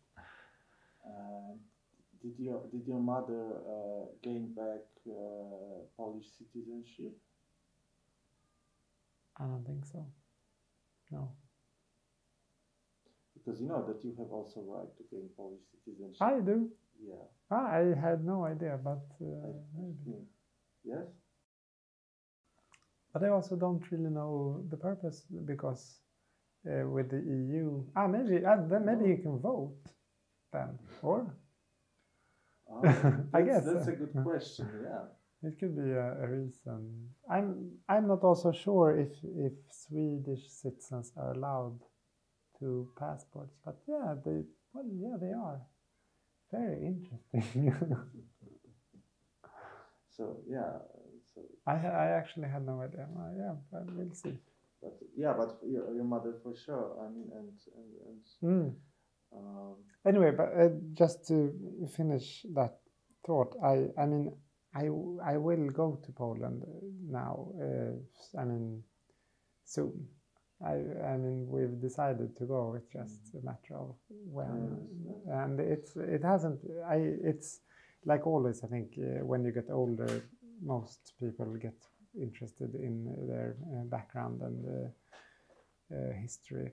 Did your mother gain back Polish citizenship? I don't think so. No. Because you know that you have also right to gain Polish citizenship. I do. Yeah. I had no idea, but maybe. Yes. But I also don't really know the purpose because with the EU, maybe then maybe you can vote then, or I guess that's a good question. Yeah. It could be a reason. I'm not also sure if Swedish citizens are allowed to passports, but yeah, they are. Very interesting. So yeah. I actually had no idea. Yeah, but we'll see. But yeah, but your mother for sure. I mean, anyway, but just to finish that thought, I mean, I will go to Poland now. I mean, soon. I mean, we've decided to go. It's just a matter of when, and it's like always. I think when you get older, most people get interested in their background and history,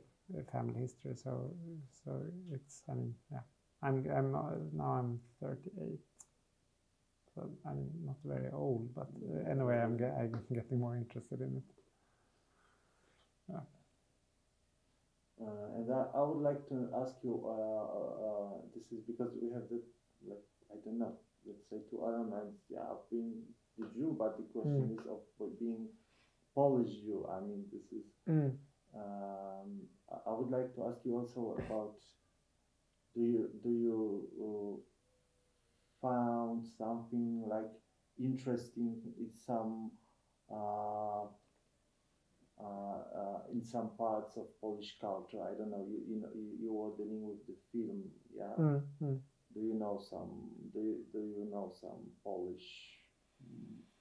family history. So it's. I mean, yeah. I'm 38. So I'm not very old, but anyway, I'm getting more interested in it. Yeah. And I would like to ask you, this is because we have the, like, I don't know, let's say 2 elements, yeah, of being the Jew, but the question is of being Polish Jew. I mean, this is, I would like to ask you also about, do you found something like interesting in some parts of Polish culture? I don't know. You were dealing with the film, yeah. Do you know some Polish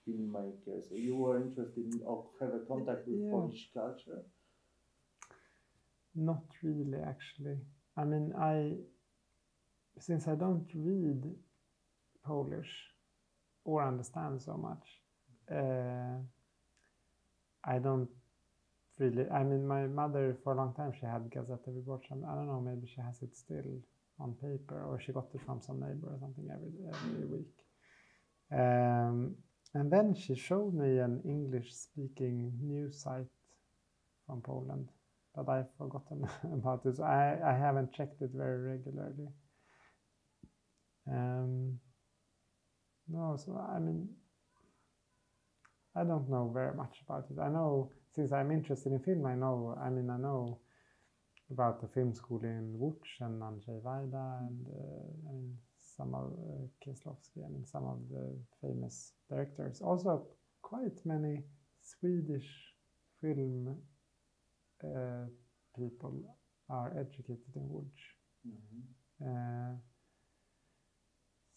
filmmakers? You were interested in or have a contact with Polish culture? Not really, actually. I mean, since I don't read Polish or understand so much, I don't really. I mean, my mother for a long time she had Gazeta Wyborcza. I don't know, maybe she has it still on paper, or she got it from some neighbor or something every week. And then she showed me an English-speaking news site from Poland, but I've forgotten about it. So I haven't checked it very regularly. No, so I mean, I don't know very much about it. I know, since I'm interested in film, I know about the film school in Łódź and Andrzej Wajda and I mean, some of Kieslowski, I mean, some of the famous directors. Also, quite many Swedish film people are educated in Łódź.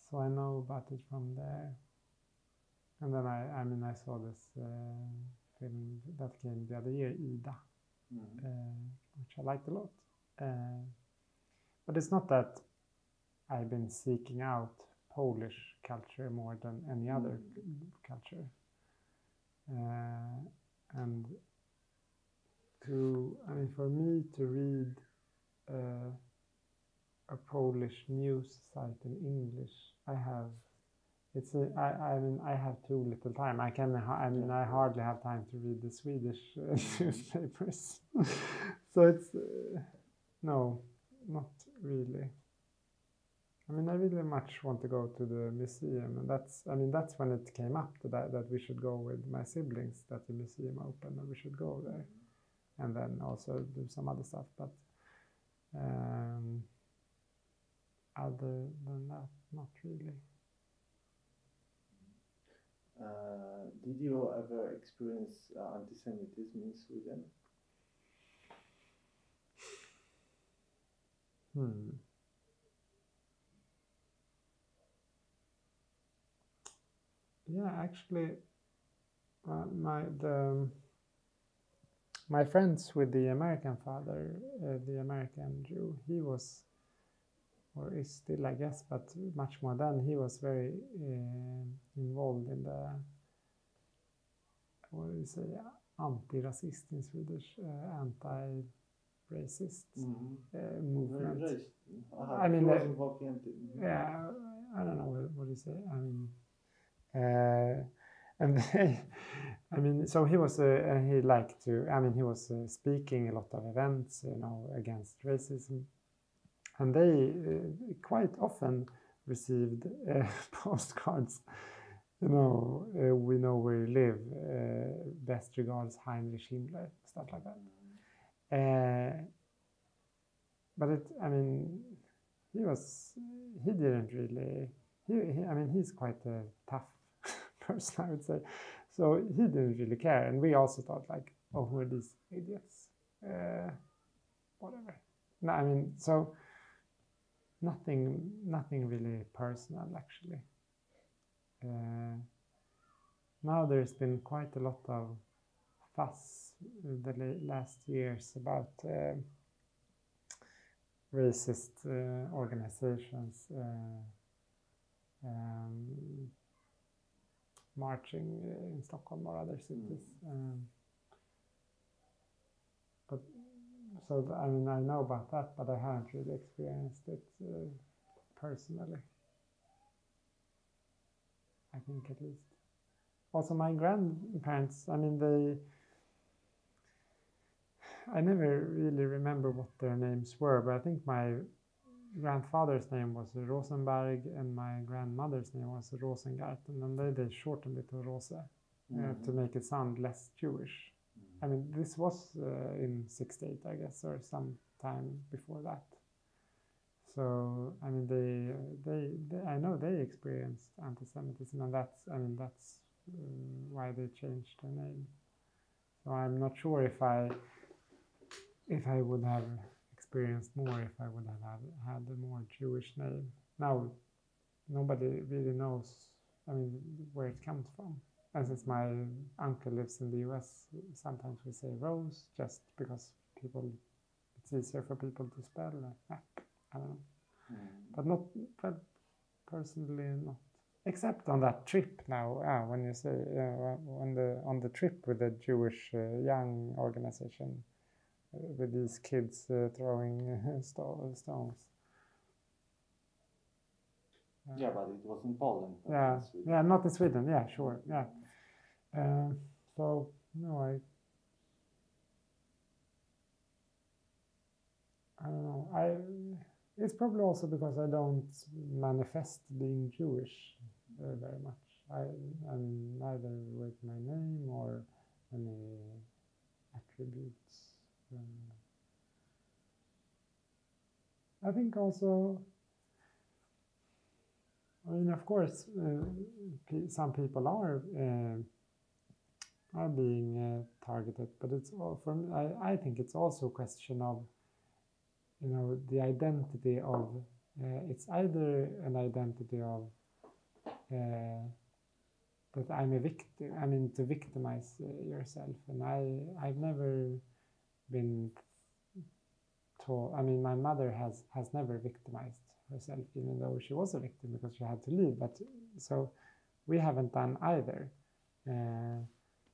So I know about it from there. And then I saw this film that came the other year, Ida, which I liked a lot. But it's not that I've been seeking out Polish culture more than any other culture. And for me to read a Polish news site in English, I have too little time. I hardly have time to read the Swedish newspapers. So it's no, not really. I mean, I really much want to go to the museum, and that's when it came up that we should go with my siblings, that the museum opened and we should go there, and then also do some other stuff. But other than that, not really. Did you ever experience anti-Semitism in Sweden? Yeah, actually, my friends with the American father, the American Jew, he was, or is still, I guess, but much more than, he was very involved in the, what do you say, anti-racist in Swedish, anti-racist movement. I mean, yeah, I don't know what do you say. I mean, and they, I mean, so he was, he liked to, I mean, he was speaking a lot of events, you know, against racism. And they quite often received postcards, you know, we know where you live, best regards, Heinrich Himmler, stuff like that. But it, I mean, he didn't really, I mean, he's quite a tough person, I would say. So he didn't really care. And we also thought like, oh, who are these idiots? Whatever. No, I mean, so nothing really personal, actually. Now there's been quite a lot of fuss the last years about racist organizations marching in Stockholm or other cities. But so, I mean, I know about that, but I haven't really experienced it personally. I think at least. Also, my grandparents, I mean, I never really remember what their names were, but I think my grandfather's name was Rosenberg and my grandmother's name was Rosengarten, and then they shortened it to Rose to make it sound less Jewish. I mean, this was in '68, I guess, or some time before that. So, I mean, they I know they experienced anti-Semitism, and that's why they changed their name. So I'm not sure if I would have experienced more if I would have had a more Jewish name. Now, nobody really knows, I mean, where it comes from. And since my uncle lives in the US, sometimes we say Rose just because it's easier for people to spell. I don't know. But personally not. Except on that trip now, when you say, on the trip with the Jewish young organization, with these kids throwing stones. Yeah, but it was in Poland. Yeah, not in Sweden. Yeah, sure. Yeah. So no, I don't know. It's probably also because I don't manifest being Jewish very much. I'm neither with my name or any attributes. I think also, I mean, of course, some people are being targeted, but it's all for me. I think it's also a question of, you know, the identity of. It's either an identity of that I'm a victim. I mean, to victimize yourself, and I've never been taught. I mean, my mother has never victimized herself, even though she was a victim because she had to leave. But so we haven't done either.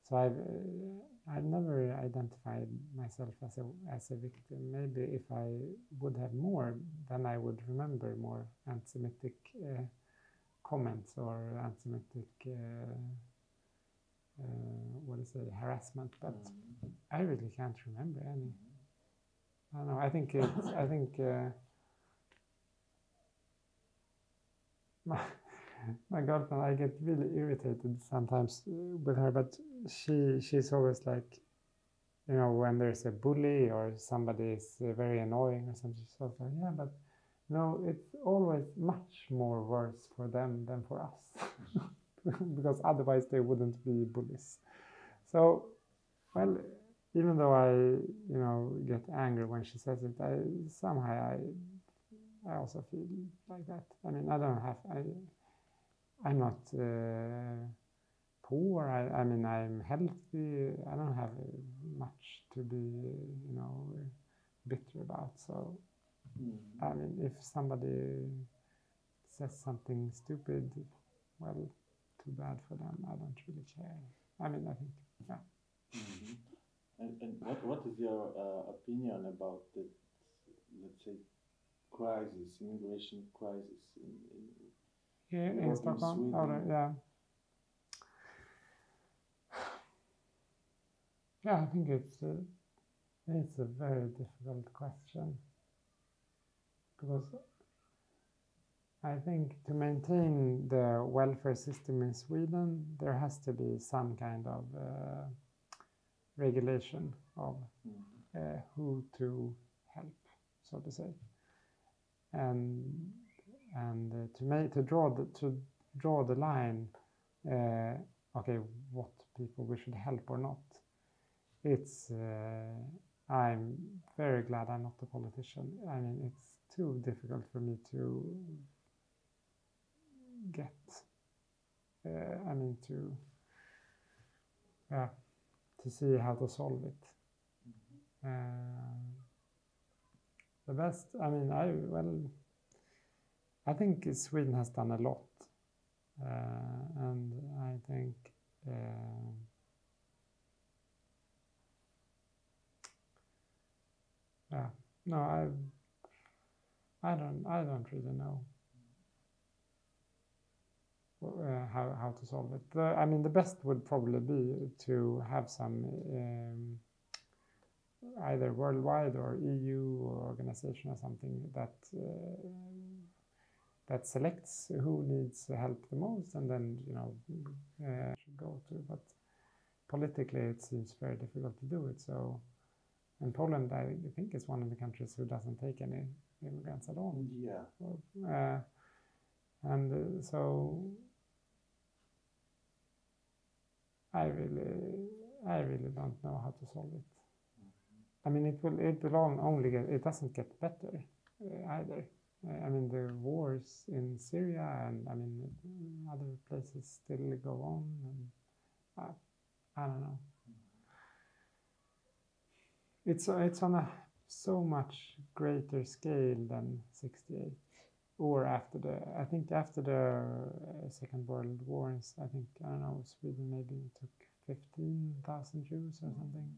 So I've never identified myself as a victim. Maybe if I would have more, then I would remember more anti-Semitic comments or anti-Semitic harassment. But I really can't remember any. I don't know. I think my girlfriend, I get really irritated sometimes with her, but she's always like, you know, when there's a bully or somebody is very annoying or something, she's always like, yeah, but no, it's always much more worse for them than for us. because otherwise they wouldn't be bullies. So, well, even though I, get angry when she says it, I also feel like that. I mean, I'm not poor. I mean, I'm healthy. I don't have much to be, bitter about. So, I mean, if somebody says something stupid, well, too bad for them. I don't really care. I mean, I think, yeah. Mm-hmm. And what is your opinion about the, let's say, immigration crisis in Stockholm? Sweden? Yeah. Yeah, I think it's a very difficult question, because I think to maintain the welfare system in Sweden, there has to be some kind of regulation of who to help, so to say, and to draw the line. Okay, what people we should help or not. It's I'm very glad I'm not a politician. I mean, it's too difficult for me to get. To see how to solve it. The best. I mean, I think Sweden has done a lot, and I think. No, I don't really know how to solve it. I mean, the best would probably be to have some either worldwide or EU or organization or something that selects who needs help the most, and then should go to. But politically, it seems very difficult to do it. So. And Poland, I think, is one of the countries who doesn't take any immigrants at all. Yeah. So I really don't know how to solve it. I mean, it doesn't get better either. I mean, the wars in Syria and other places still go on, and I don't know. It's on a so much greater scale than 68, or after the Second World Wars. I don't know, Sweden maybe took 15,000 Jews or something,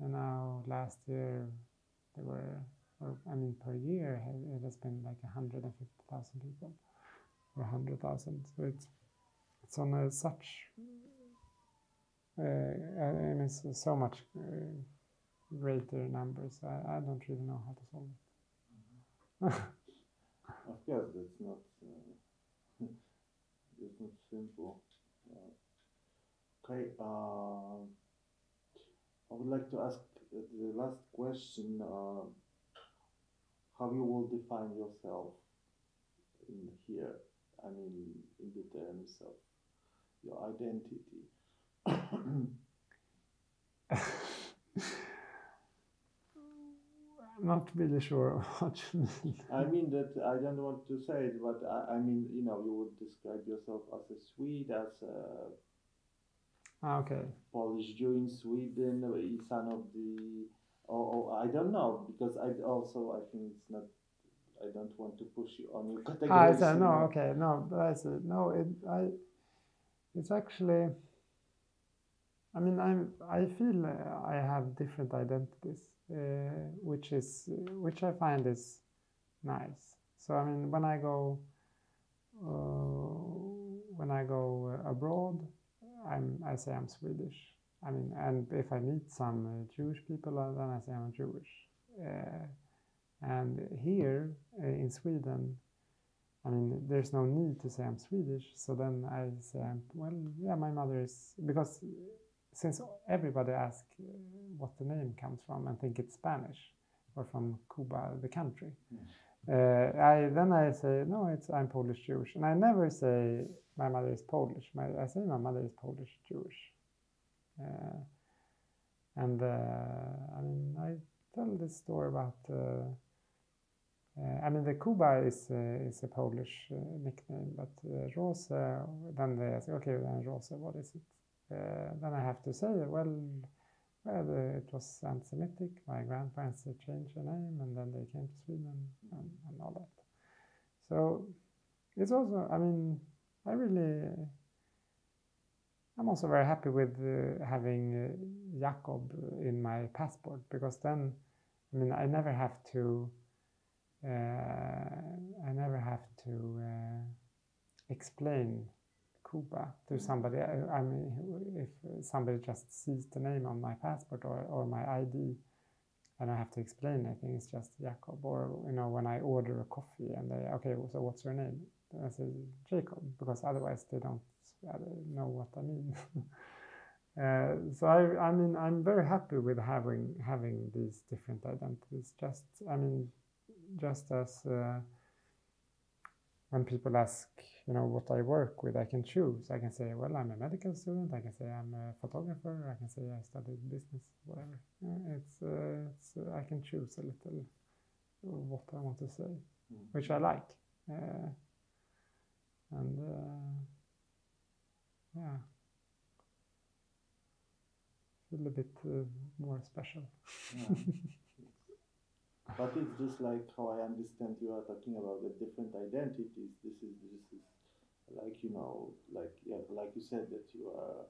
and now last year there were, per year it has been like 150,000 people, or 100,000. So it's on such so much. Greater numbers. I don't really know how to solve it. Of course, it's not simple. Okay, I would like to ask the last question. How you will define yourself in here? I mean, in the terms of your identity. I'm not really sure what you mean. I mean that I don't want to say it, but I mean, you would describe yourself as a Swede, as a Polish Jew in Sweden, son of the, or I don't know, because I think it's not. I don't want to push you on your categories. It's actually. I mean, I feel I have different identities. Which I find is nice. So I mean, when I go abroad, I say I'm Swedish. I mean, and if I meet some Jewish people, then I say I'm Jewish. And here in Sweden, I mean, there's no need to say I'm Swedish. So then I say, my mother is, because since everybody asks what the name comes from and think it's Spanish or from Cuba, the country, I say no. I'm Polish Jewish, and I never say my mother is Polish. I say my mother is Polish Jewish, and I mean I tell this story about. I mean the Kuba is a Polish nickname, but Rose. Then they ask, okay, then Rose, what is it? Then I have to say, well, it was anti-Semitic. My grandparents changed the name, and then they came to Sweden and all that. So it's also, I mean, I'm also very happy with having Jakob in my passport, because then, I mean, I never have to explain Kuba to somebody. I mean, if somebody just sees the name on my passport or my ID, and I have to explain, I think it's just Jakob. Or when I order a coffee and they, okay, so what's your name? I say Jacob, because otherwise they don't know what I mean. So I mean, I'm very happy with having these different identities. Just as when people ask, what I work with, I can choose. I can say, well, I'm a medical student. I can say I'm a photographer. I can say I studied business, whatever. I can choose a little what I want to say, which I like, and yeah, feel a bit more special. Yeah. But it's just like how I understand you are talking about the different identities. This is like like you said that you are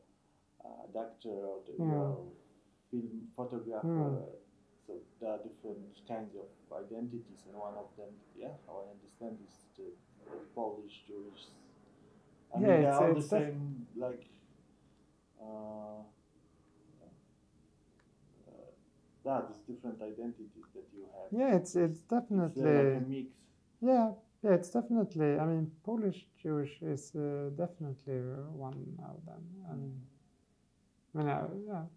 a doctor or you are a film photographer. So there are different kinds of identities, and one of them, how I understand, is the Polish Jewish. I mean, they're all the same, like. There's different identities that you have. Yeah, it's definitely like a mix. Yeah, it's definitely. I mean, Polish Jewish is definitely one of them. Yeah,